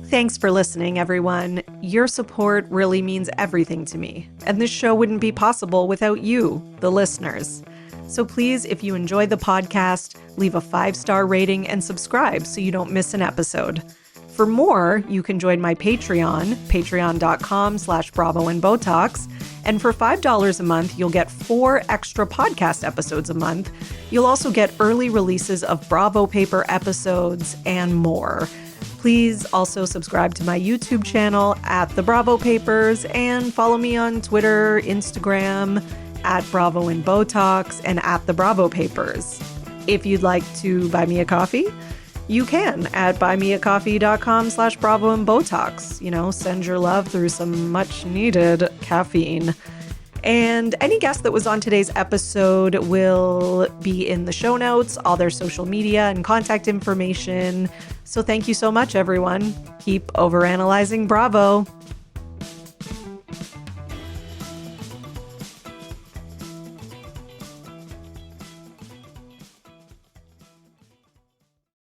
Thanks for listening, everyone. Your support really means everything to me, and this show wouldn't be possible without you, the listeners. So please, if you enjoy the podcast, leave a 5-star rating and subscribe so you don't miss an episode. For more, you can join my Patreon, patreon.com/Bravo and Botox. And for $5 a month, you'll get 4 extra podcast episodes a month. You'll also get early releases of Bravo Paper episodes and more. Please also subscribe to my YouTube channel at The Bravo Papers and follow me on Twitter, Instagram, at Bravo and Botox and at The Bravo Papers. If you'd like to buy me a coffee, you can at buymeacoffee.com/Bravo and Botox. Send your love through some much needed caffeine. And any guest that was on today's episode will be in the show notes, all their social media and contact information. So thank you so much, everyone. Keep overanalyzing Bravo.